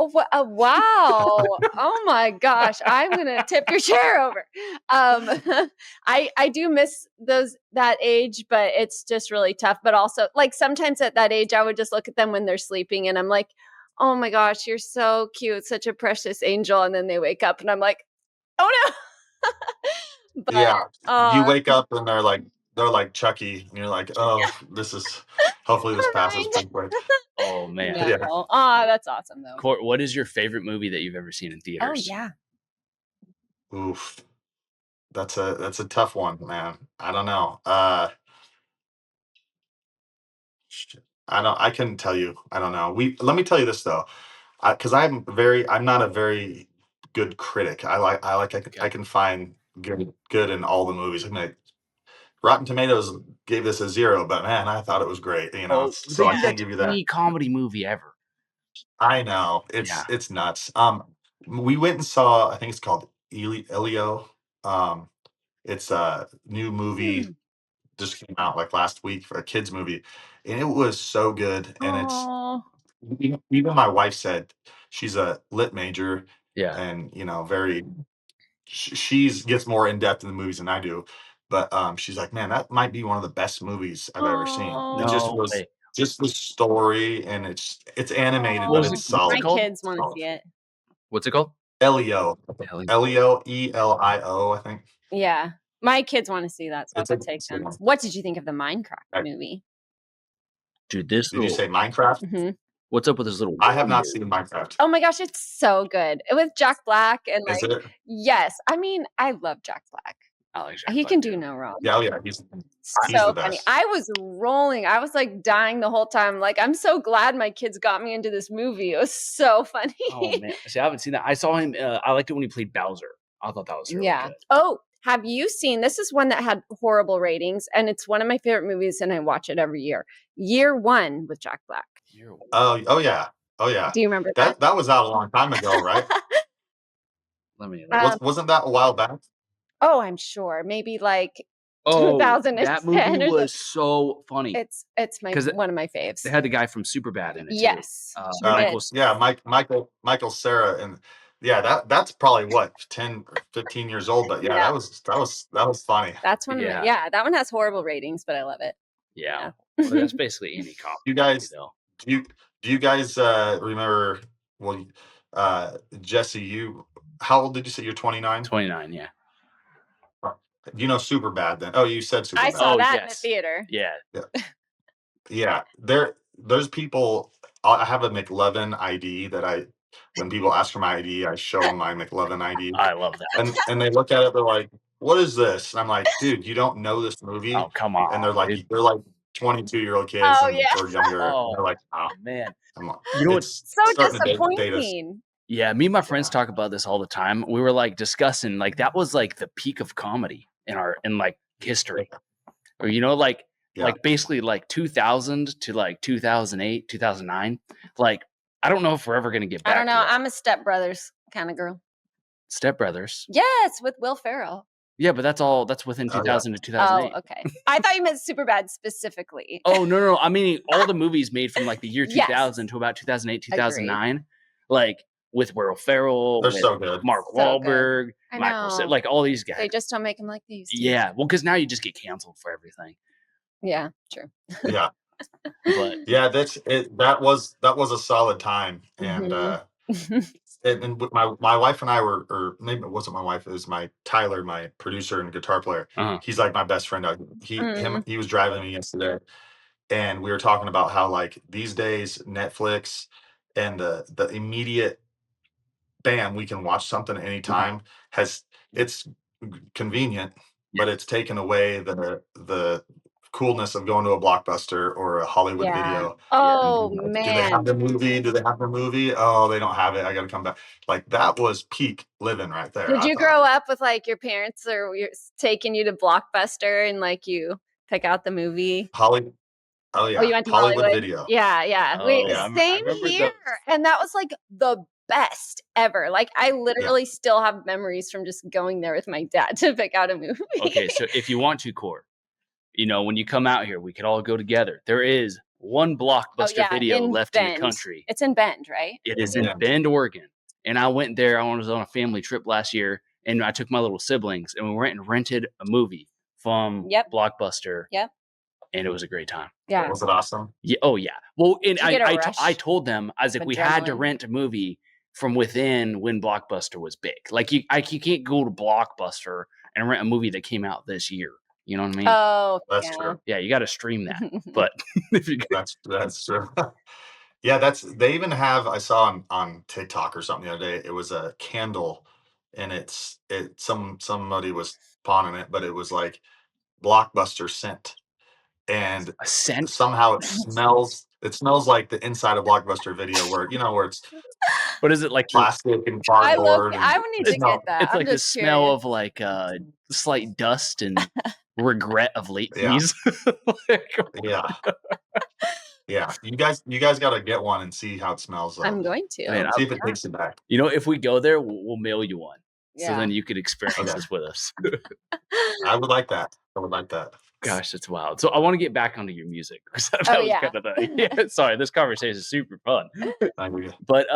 Oh, wow. Oh my gosh, I'm gonna tip your chair over. I do miss that age, but it's just really tough. But also, like sometimes at that age, I would just look at them when they're sleeping, and I'm like, "Oh my gosh, you're so cute, such a precious angel." And then they wake up, and I'm like, "Oh no!" But Yeah. You wake up and they're like Chucky, and you're like, oh, this is hopefully this passes Fine. pretty quick. Oh man. Yeah. No. That's awesome though. Cort, what is your favorite movie that you've ever seen in Oh theaters? yeah. Oof. That's a tough one, man. I don't know. I couldn't tell you. I don't know. Let me tell you this though, because I'm not a very good critic. I Okay. can find good in all the movies. I mean, Rotten Tomatoes gave this a 0, but man, I thought it was great. Oh, So they I do that can't to give you that. any comedy movie ever. I know Yeah. it's nuts. We went and saw. I think it's called Elio. Um, it's a new movie Hmm. just came out like last week for a kids movie, and it was so good. And it's Oh. even my wife said she's a lit major, Yeah. and very she's gets more in depth in the movies than I do. But she's like, man, that might be one of the best movies I've ever seen. It just No was way. just the story, and it's animated, What but was it's it? What's it My solid. called? kids want to see it. What's it called? Elio, Hell yeah. Elio, Elio, I think. Yeah. My kids want to see that, so I'll It's a go take it's a them. one. What did you think of the Minecraft Uh, movie? Dude, this Did you little say Minecraft? Mhm. what's up with this little I have not reindeer? seen Minecraft. Oh my gosh, it's so good. With Jack Black and Is like, it? yes, I mean, I love Jack Black. I like Jack He Black can do too. no wrong. Yeah, oh yeah, he's the So funny. best. I was rolling. I was like dying the whole time. Like, I'm so glad my kids got me into this movie. It was so funny. Oh man. See, I haven't seen that. I saw him I liked it when he played Bowser. I thought that was really Yeah. good. Oh, have you seen this is one that had horrible ratings and it's one of my favorite movies and I watch it every year. Year 1 with Jack Black. You're Oh yeah. Oh yeah. Do you remember that? That was out a long time ago, right? let me Um, Wasn't that a while back? oh, I'm sure. Maybe like Oh, that movie 2010 or something. was so funny. It's my 'Cause one of my faves. they had the guy from Superbad in it too. Yes, sure did. Michael Yeah, Michael Sarah, and yeah, that's probably what 10 or 15 years old, but yeah, Yeah. that was funny. That's one of my Yeah. that one has horrible ratings, but I love it. Yeah. Yeah. Well, that's basically any comedy You movie guys though. do you guys remember, well, Jesse, you how old did you say you're 29? 29, yeah. You know Superbad then. Oh, you said I Superbad. saw Oh, that in the yes. theater. Yeah. Yeah. Yeah, there's people. I have a McLovin ID that when people ask for my ID, I show them my McLovin ID, I love that. and they look at it, they're like, "What is this?" And I'm like, "Dude, you don't know this movie?" Oh, come on, And dude. they're like 22-year-old kids Oh, and yeah. or younger. And Oh, they're like, "Oh," man. I'm like, You know what? it's So starting to date us. disappointing. Yeah, me and my friends Yeah. talk about this all the time. We were like discussing like that was like the peak of comedy in like history. Or Yeah. basically like 2000 to like 2008, 2009. Like I don't know if we're ever going to get I back don't to know. that. I'm a Step Brothers kind of girl. Step Brothers. Yes, with Will Ferrell. Yeah, but that's within Oh, yeah. 2000 to Oh, 2008. okay. I thought you meant Superbad specifically. Oh, no. I mean all the movies made from like the year Yes. 2000 to about 2008, Agreed. 2009. Like with Will Ferrell, They're with so good. Mark So good. Wahlberg, I Michael, know. like all these guys. They just don't make them like they used to. Yeah, well, because now you just get canceled for everything. Yeah, true. Yeah. But Yeah, that's it. That was a solid time, and Mhm. and my wife and I were, or maybe it wasn't my wife, it was my Tyler, my producer and guitar player. uh-huh. He's like my best friend. Mm. He was driving me yesterday, and we were talking about how like these days Netflix and the immediate bam, we can watch something anytime has it's convenient, Yeah. but it's taken away the coolness of going to a Blockbuster or a Hollywood Video. Oh, Do they have man. the movie? Do they have the movie? Oh, they don't have it. I got to come back. Like that was peak living right there. Did I you thought. grow up with like your parents or taking you to Blockbuster and like you pick out the movie? Holly? Oh Oh, you yeah, went to Hollywood Hollywood? Video. Yeah. Oh, I Same remember here. the And that was like the best ever. Like I Yeah. literally still have memories from just going there with my dad to pick out a movie. Okay, so if you want to, Cort, when you come out here, we could all go together. There is one Oh Blockbuster yeah, Video in left in the Bend. country. It's in Bend, right? It is in Yeah. Bend, Oregon. And I went there. I was on a family trip last year, and I took my little siblings, and we went and rented a movie from Yep. Blockbuster, Yep. and it was a great time. Yeah. Was it awesome? Yeah. Oh, yeah. Well, and Did you get a I rush told them, I was like, of we had to adrenaline? rent a movie from within when Blockbuster was big. Like, you can't go to Blockbuster and rent a movie that came out this year. You know what I mean? Oh, That's yeah. true. Yeah, you got to stream that. But if you That's true. Yeah, they even have, I saw on TikTok or something the other day, it was a candle and somebody was pawning it, but it was like Blockbuster scent. And a scent, somehow it smells like the inside of Blockbuster Video where it's what is it like? plastic and I cardboard and would need to get that. It's I'm like the just smell curious. of like slight dust and regret of late Yeah. fees. Yeah. Yeah. You guys got to get one and see how it smells though. I'm going to. Man, See if it takes it back. if we go there, we'll mail you one. So Yeah. then you could experience Okay. this with us. I would like that. Gosh, that's wild. So I want to get back onto your music because that Oh, was yeah. kind of sorry, this conversation is super fun. I agree. But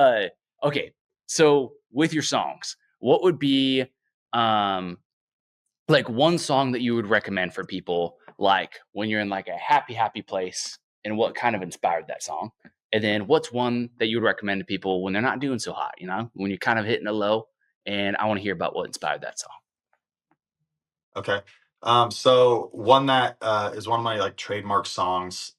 okay. So with your songs, what would be like one song that you would recommend for people, like when you're in like a happy place, and what kind of inspired that song? And then what's one that you would recommend to people when they're not doing so hot, when you're kind of hitting a low, and I want to hear about what inspired that song. Okay. So one that is one of my like trademark songs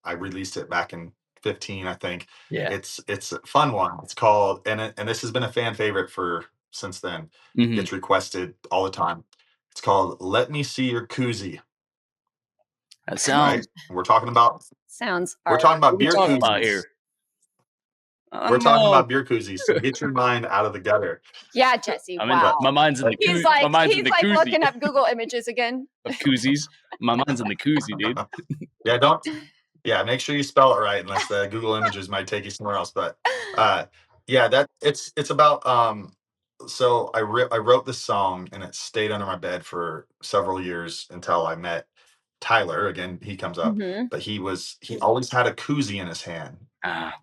I released it back in 15, I think. Yeah. It's a fun one. It's called and this has been a fan favorite for since then. Mhm. Gets requested all the time. It's called "Let Me See Your Koozie." That sounds. Right? We're talking about Sounds. beer talking about koozies. here? We're talking about beer koozies. So get your mind out of the gutter. Yeah, Jesse. Wow. My mind's in the He's koozie. like My mind's in the koozie looking up Google images again. of koozies. My mind's in the koozie, dude. Make sure you spell it right, unless the Google images might take you somewhere else. But it's about so I wrote this song and it stayed under my bed for several years until I met Tyler. Again, he comes up, Mhm. but he always had a koozie in his hand. Ah.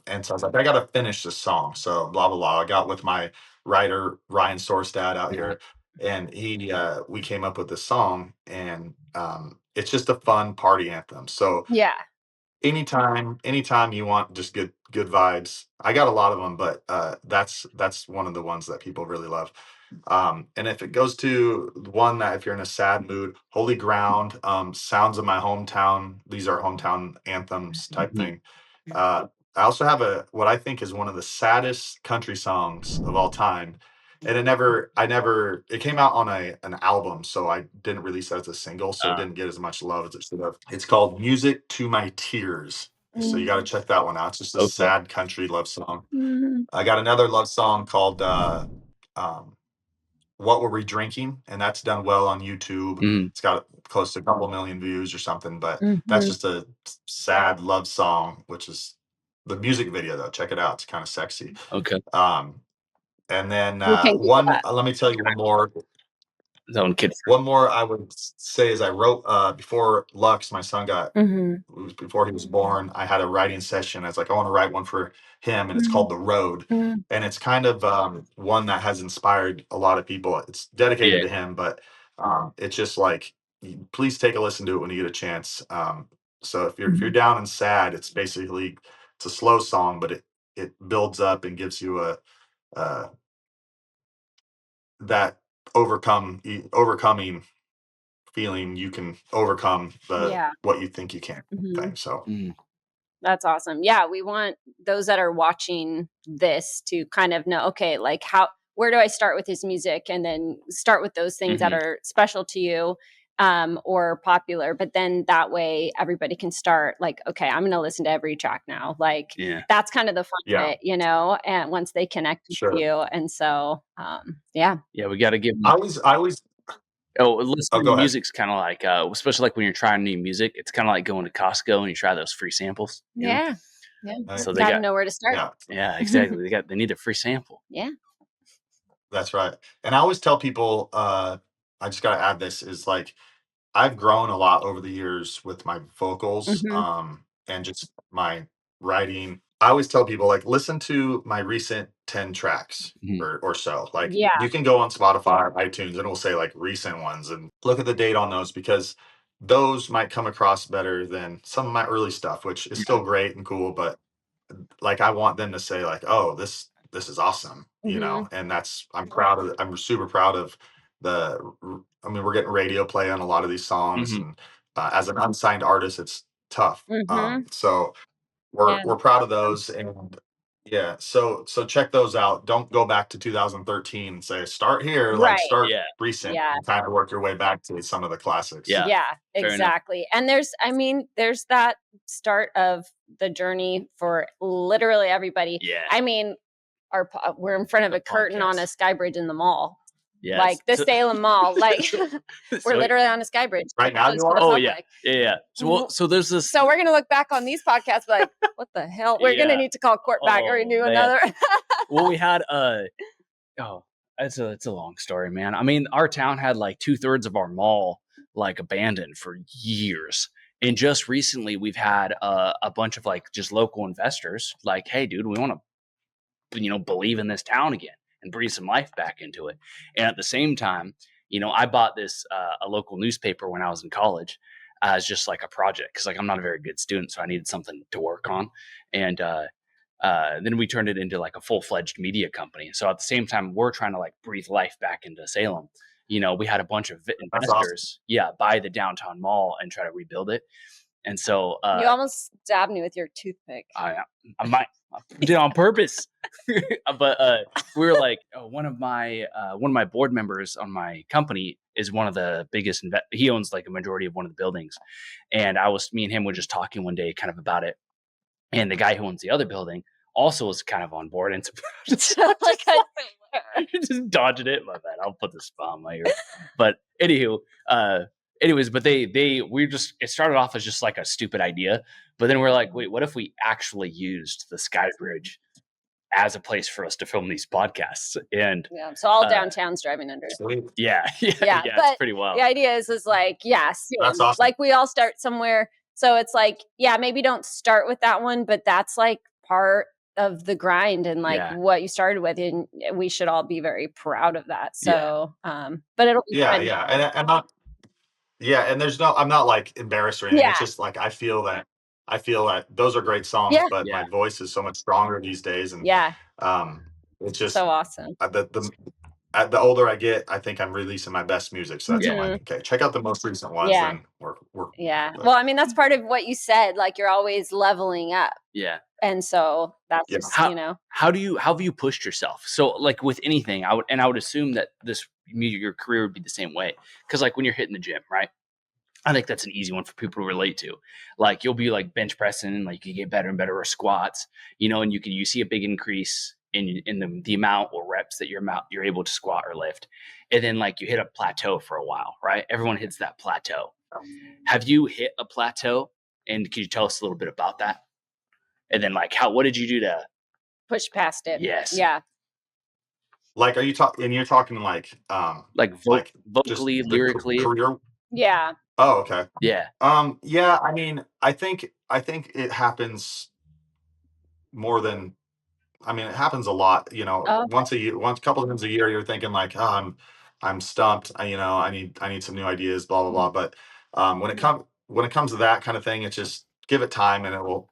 And so I was like, I gotta finish this song. So blah blah blah. I got with my writer Ryan Sorstad out here, and we came up with this song, and it's just a fun party anthem. So Yeah. anytime you want just good vibes, I got a lot of them, but that's one of the ones that people really love. And if it goes to the one that if you're in a sad mood, Holy Ground, Sounds of My Hometown, these are hometown anthems type Mhm. thing. I also have what I think is one of the saddest country songs of all time. And it came out on an album, so I didn't release it as a single, so it didn't get as much love as it should have. It's called Music to My Tears. So you got to check that one out. It's just a sad country love song. Mhm. I got another love song called What Were We Drinking? And that's done well on YouTube. Mhm. It's got close to a couple million views or something, but that's Mhm. just a sad love song, which is the music video though. Check it out. It's kind of sexy. Okay. And then We can Google that. let me tell you one more. Zone kid. One more I would say is I wrote before Lux, my son Mhm. before he was born. I had a writing session. I was like, I want to write one for him, and it's called The Road. Mhm. And it's kind of one that has inspired a lot of people. It's dedicated to him, but it's just like, please take a listen to it when you get a chance. So if you're down and sad, it's a slow song, but it builds up and gives you uh, that overcoming feeling. You can overcome Yeah. what you think you can't Mhm. thing. So That's awesome. Yeah, we want those that are watching this to kind of know, okay, like where do I start with his music, and then start with those things that Mhm. are special to you. or popular, but then that way everybody can start like, okay, I'm going to listen to every track now. Like that's kind of the fun of it, you know, and once they connect with you. And so, yeah, we got to give them. I always. Listening go to ahead. music's kind of like, especially like when you're trying new music, it's kind of like going to Costco and you try those free samples. Yeah. So they got to know where to start. Yeah, exactly. They need a free sample. Yeah. That's right. And I always tell people, I just got to add this is like, I've grown a lot over the years with my vocals, and just my writing. I always tell people like, listen to my recent 10 tracks or so. Like you can go on Spotify or iTunes and it will say like recent ones and look at the date on those because those might come across better than some of my early stuff, which is still great and cool. But like, I want them to say like, oh, this is awesome, you know, and I'm super proud of I mean, we're getting radio play on a lot of these songs, and as an unsigned artist, it's tough. So we're proud of those, and so check those out. Don't go back to 2013 and say start here, like start recent, and kind of work your way back to some of the classics. Yeah, exactly. And there's that start of the journey for literally everybody. Yeah. I mean, we're in front of a curtain on a sky bridge in the mall. Yes. Like the Salem Mall, like we're literally on a sky bridge right now. Oh yeah, yeah. So there's this. So we're gonna look back on these podcasts like, what the hell? We're gonna need to call Cort back or do another. Well, we had it's a long story, man. I mean, our town had like 2/3 of our mall like abandoned for years, and just recently we've had a bunch of like just local investors like, hey, dude, we want to believe in this town again and breathe some life back into it. And at the same time, I bought this a local newspaper when I was in college as just like a project because like I'm not a very good student, so I needed something to work on. And then we turned it into like a full-fledged media company. So at the same time, we're trying to like breathe life back into Salem. We had a bunch of investors, buy the downtown mall and try to rebuild it. And so you almost stabbed me with your toothpick. I might did it on purpose. But we were like, one of my board members on my company is one of the biggest. He owns like a majority of one of the buildings, and me and him were just talking one day, kind of about it. And the guy who owns the other building also was kind of on board, and just dodging it. My bad. I'll put the spot on my ear. But anywho, but it started off as just like a stupid idea, but then we're like, wait, what if we actually used the Sky Bridge as a place for us to film these podcasts? And so all downtown's driving under it. Yeah, it's pretty wild. The idea is like, that's awesome. Like we all start somewhere. So it's like, maybe don't start with that one, but that's like part of the grind and like what you started with, and we should all be very proud of that. So, but it'll be fun. And I'm not like embarrassed or anything. It's just like I feel that those are great songs, but my voice is so much stronger these days, and it's just so awesome. The older I get, I think I'm releasing my best music. So that's I'm like, okay, check out the most recent ones. And we're well, I mean, that's part of what you said. Like you're always leveling up. Yeah. And so that's just, how have you pushed yourself? So like with anything, I would assume that your career would be the same way. Cause like when you're hitting the gym, right? I think that's an easy one for people to relate to. Like you'll be like bench pressing and like you get better and better or squats, and you see a big increase in the amount or reps that you're able to squat or lift. And then like you hit a plateau for a while, right? Everyone hits that plateau. Have you hit a plateau? And can you tell us a little bit about that? And then like what did you do to push past it? Yes. Yeah. Like, are you talking? And you're talking like vocally, lyrically, career. Yeah. Oh, okay. Yeah. Yeah. I mean, I think it happens more than. I mean, it happens a lot. Once a couple of times a year, you're thinking like, oh, I'm stumped. I need some new ideas. Blah blah blah. But when it comes to that kind of thing, it's just give it time and it will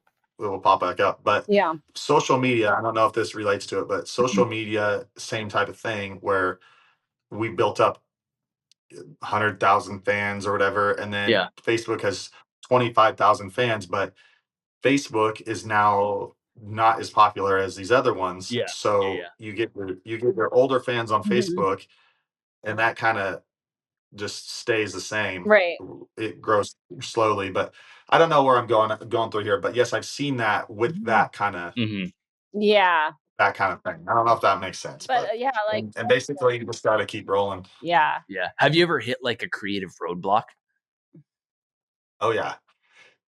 pop back up. But social media, I don't know if this relates to it, but social media, same type of thing where we built up 100,000 fans or whatever, and then Facebook has 25,000 fans, but Facebook is now not as popular as these other ones. So you get your older fans on Facebook, and that kind of just stays the same. Right. It grows slowly, but I don't know where I'm going through here. But yes, I've seen that with Yeah. that kind of thing. I don't know if that makes sense, But but yeah, like, and basically you just got to keep rolling. yeah. Yeah. Have you ever hit like a creative roadblock? Oh yeah.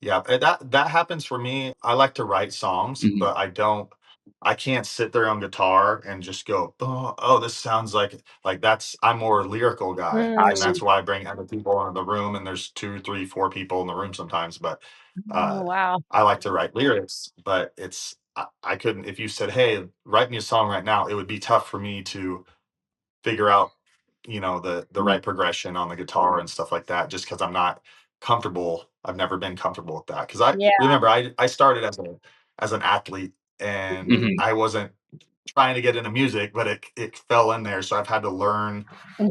Yeah, and that happens for me. I like to write songs, but I can't sit there on guitar and just go, "Oh, this sounds like that's." I'm more a lyrical guy, I and Mm. that's see. why I bring other people into the room, and there's 2, 3, 4 people in the room sometimes, but, uh, Oh, wow. I like to write lyrics, but I couldn't if you said, "Hey, write me a song right now," it would be tough for me to figure out, the right progression on the guitar and stuff like that, just because I'm not comfortable. I've never been comfortable with that. Because I Yeah. remember I started as an athlete, and Mhm. I wasn't trying to get into music, but it fell in there, so I've had to learn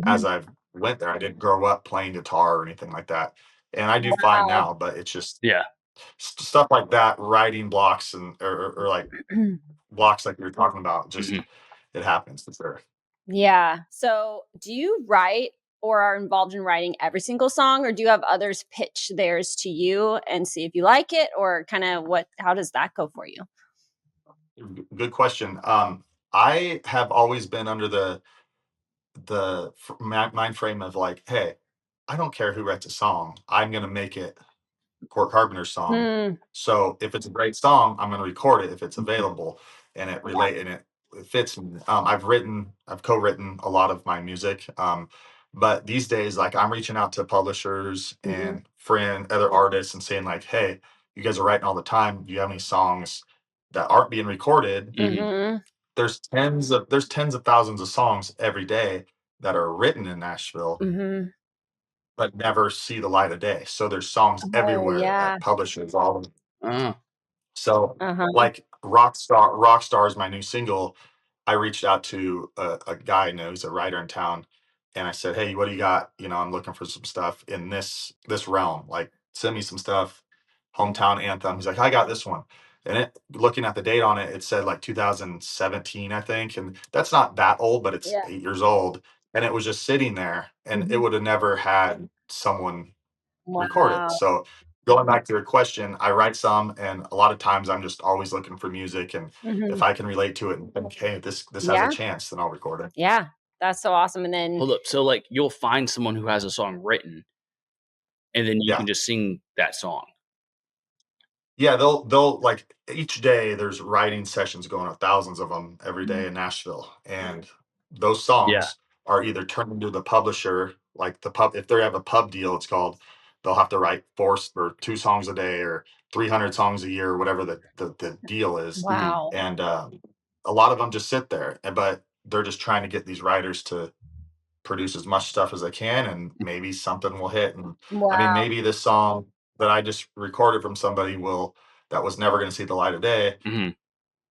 as Mhm. I've went there. I didn't grow up playing guitar or anything like that, and I do fine Wow. now, but it's just Yeah. stuff like that, writing blocks or like blocks like you were talking about, just Mhm. it happens for sure. Yeah. So, do you write or are involved in writing every single song, or do you have others pitch theirs to you and see if you like it, or kind of how does that go for you? Good question. I have always been under the mind frame of like, hey, I don't care who writes a song. I'm gonna make it Cort Carpenter's song. Mm, So if it's a great song, I'm gonna record it if it's Mhm. available and it fits me. I've co-written a lot of my music. But these days, like I'm reaching out to publishers mhm, and other artists and saying like, hey, you guys are writing all the time. Do you have any songs that aren't being recorded? Mhm. mhm, There's tens of thousands of songs every day that are written in Nashville mhm. but never see the light of day. So there's songs Oh, everywhere yeah. at publishers all. Oh. So, Uh-huh. like Rockstar is my new single. I reached out to a guy I know, he's a writer in town, and I said, "Hey, what do you got? I'm looking for some stuff in this realm. Like, send me some stuff. Hometown anthem." He's like, "I got this one." And looking at the date on it, it said like 2017, I think, and that's not that old, but it's Yeah. 8 years old. And it was just sitting there, and it Mhm. would have never had someone record it. Wow. So going back to your question, I write some, and a lot of times I'm just always looking for music, and if Mhm. I can relate to it and think, hey, this has a Yeah. chance, then I'll record it. Yeah. That's so awesome. And then, Hold up. So like you'll find someone who has a song written and then you Yeah. can just sing that song. Yeah, they'll like each day there's writing sessions going on, thousands of them every day Mhm. in Nashville, and those Yeah. songs are either turned into the publisher, like the pub. If they have a pub deal, it's called. They'll have to write or 2 songs a day or 300 songs a year, or whatever the deal is, Mhm. Wow. and a lot of them just sit there, but they're just trying to get these writers to produce as much stuff as I can, and maybe something will hit. And I mean, Wow. maybe this song that I just recorded from somebody that was never going to see the light of day. Mhm.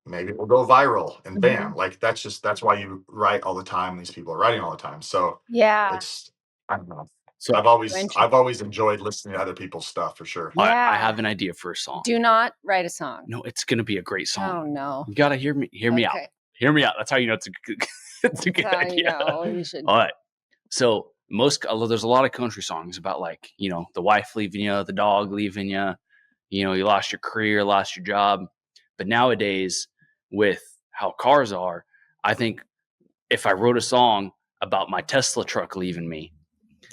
Maybe it will go viral, and bam! Mhm. Like that's why you write all the time. These people are writing all the time, so Yeah. it's I don't know. So So I've interesting. always enjoyed listening to other people's stuff for sure. I Yeah. have an idea for a song. Do not write a song. No, it's gonna be a great song. Oh, no. You gotta hear me out. Okay. Hear me out. That's how you know it's a good it's a That's good how you idea. know you should. All right. So there's a lot of country songs about like, the wife leaving you, the dog leaving you, you lost your career, lost your job. But nowadays, with how cars are, I think if I wrote a song about my Tesla truck leaving me,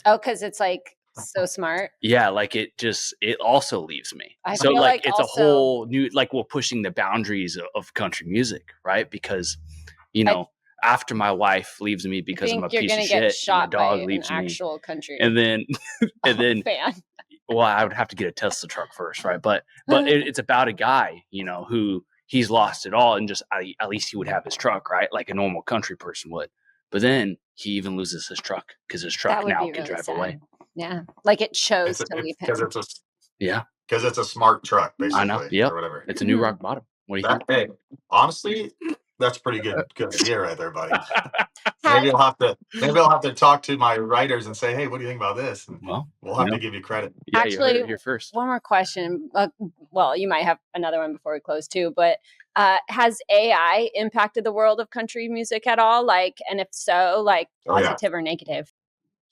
Oh, because it's like so smart. yeah, like it also leaves me. I So feel like like it's a also, whole new like we're pushing the boundaries of country music, right? Because, you I know, after my wife leaves me because I'm think a you're piece going of to get shit and my shot by dog an leaves me, actual country and then and then fan. well, I would have to get a Tesla truck first, right? But it's about a guy, who he's lost it all, and just at least he would have his truck, right? Like a normal country person would. But then he even loses his truck because his That truck would now be can really drive away. sad. Yeah. Like it chose to It's leave because him. Yeah, it's a smart truck, I know. basically, Yep, or whatever. it's a new rock bottom. What do you That think? hey, honestly, that's pretty good idea right there, buddy. Has, Maybe I'll have to talk to my writers and say, hey, what do you think about this? And Well, we'll have to give you credit. yeah, you heard actually, it here first. one more question. Well, you might have another one before we close too, but has AI impacted the world of country music at all? Like, and if so, like Oh yeah. positive or negative?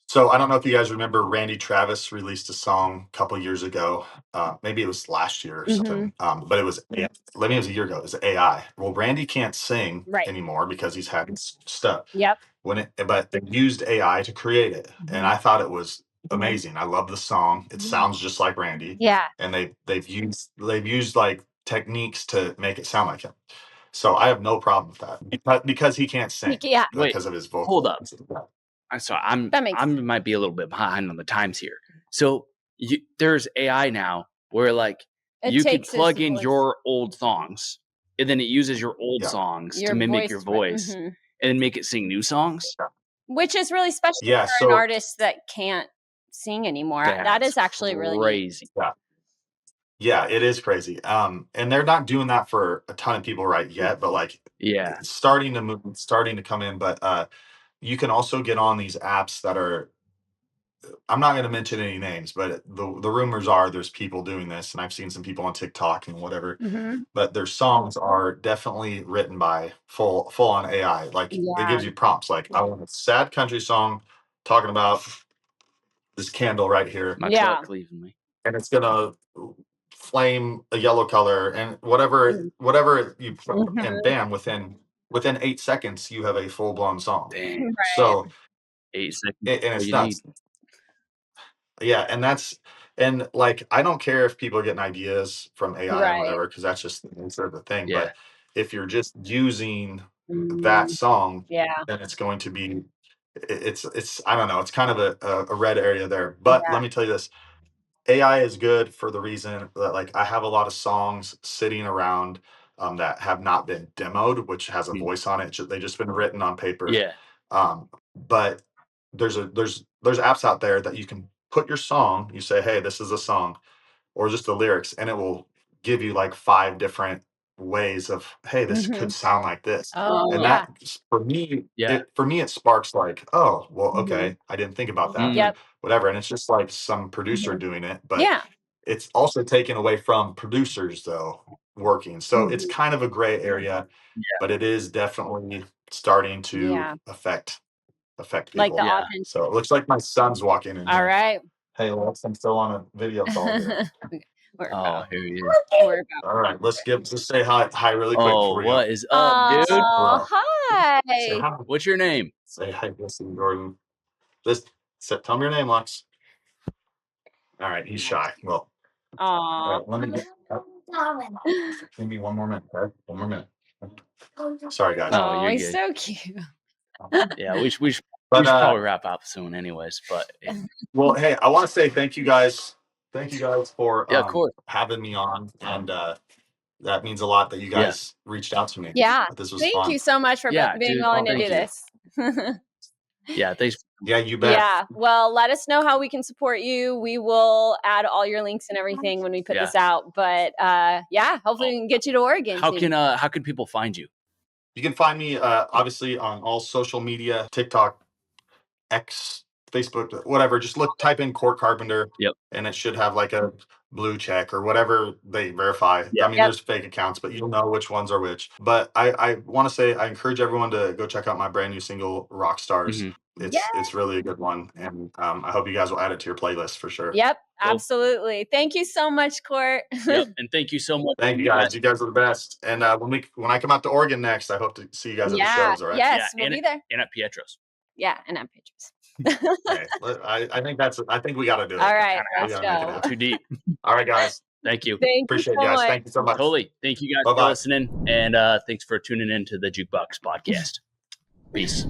So I don't know if you guys remember Randy Travis released a song a couple years ago. Maybe it was last year or something. But it was it was a year ago. It was AI. Well, Randy can't sing Right. anymore because he's had stuff. Yep. But they used AI to create it, and I thought it was amazing. I love the song. It sounds just like Randy. Yeah. And they've used like techniques to make it sound like him. So I have no problem with that because he can't sing. Yeah. Because of his vocal. Hold up. So I might be a little bit behind on the times here. So there's AI now where like you could plug in your old songs, and then it uses your old songs to mimic your voice, and then make it sing new songs, which is really special for an artist that can't sing anymore. That is actually really crazy. Yeah, it is crazy. And they're not doing that for a ton of people right yet, but like it's starting to come in. But you can also get on these apps that are, I'm not going to mention any names, but the rumors are there's people doing this, and I've seen some people on TikTok and whatever. But their songs are definitely written by full on AI. Like it gives you prompts, like I want a sad country song talking about this candle right here. My truck leaving me, and it's gonna flame a yellow color, and whatever you put, and bam, within 8 seconds you have a full blown song. Dang. Right. So 8 seconds, and it's nuts. Yeah, and like I don't care if people are getting ideas from AI and whatever, because that's just the nature of the thing. Yeah. But if you're just using that song, then it's going to be it's I don't know, it's kind of a red area there. But let me tell you this. AI is good for the reason that like I have a lot of songs sitting around that have not been demoed, which has a voice on it. They just been written on paper. Yeah. But there's apps out there that you can put your song. You say, hey, this is a song, or just the lyrics, and it will give you like 5 different ways of, hey, this could sound like this. And that for me, it sparks like, oh, well, okay, I didn't think about that. Whatever. And it's just like some producer doing it, but it's also taken away from producers though working. So it's kind of a gray area, but it is definitely starting to affect people. Like the So it looks like my son's walking in. All right. Hey, Lex, I'm still on a video call here. Here he is. All right, let's say hi really quick. Oh, what is up, dude? Oh, hi. What's your name? Say hi, listen, Gordon. Tell me your name, Lex. All right, he's shy. Well, let me give me 1 more minute. Okay? 1 more minute. Sorry, guys. Oh, he's so cute. Yeah, we should probably wrap up soon, anyways. But well, hey, I want to say thank you guys. Thank you guys for of course, having me on, and that means a lot that you guys reached out to me. Yeah, this was thank fun. you so much for being willing to do this. Yeah, thanks. Yeah, you bet. Yeah, well, let us know how we can support you. We will add all your links and everything when we put this out. But hopefully we can get you to Oregon. How can people find you? You can find me obviously on all social media, TikTok, X, Facebook, whatever. Just type in Cort Carpenter, and it should have like a blue check or whatever they verify. I mean, there's fake accounts, but you'll know which ones are which. But I want to say I encourage everyone to go check out my brand new single, Rock Stars. It's really a good one, and I hope you guys will add it to your playlist for sure. Yep, absolutely. Thank you so much, Cort. And thank you so much. Thank you guys. You guys are the best. And when I come out to Oregon next, I hope to see you guys at the shows. All right? Yes, we'll be there. And at Pietro's. Yeah, and at Pietro's. Okay. I think we got to do it. All right, let's go. Too deep. All right, guys. Thank you. Appreciate you guys. Thank you so much. Totally. Thank you guys for listening, and thanks for tuning in to the Jukebox Podcast. Peace.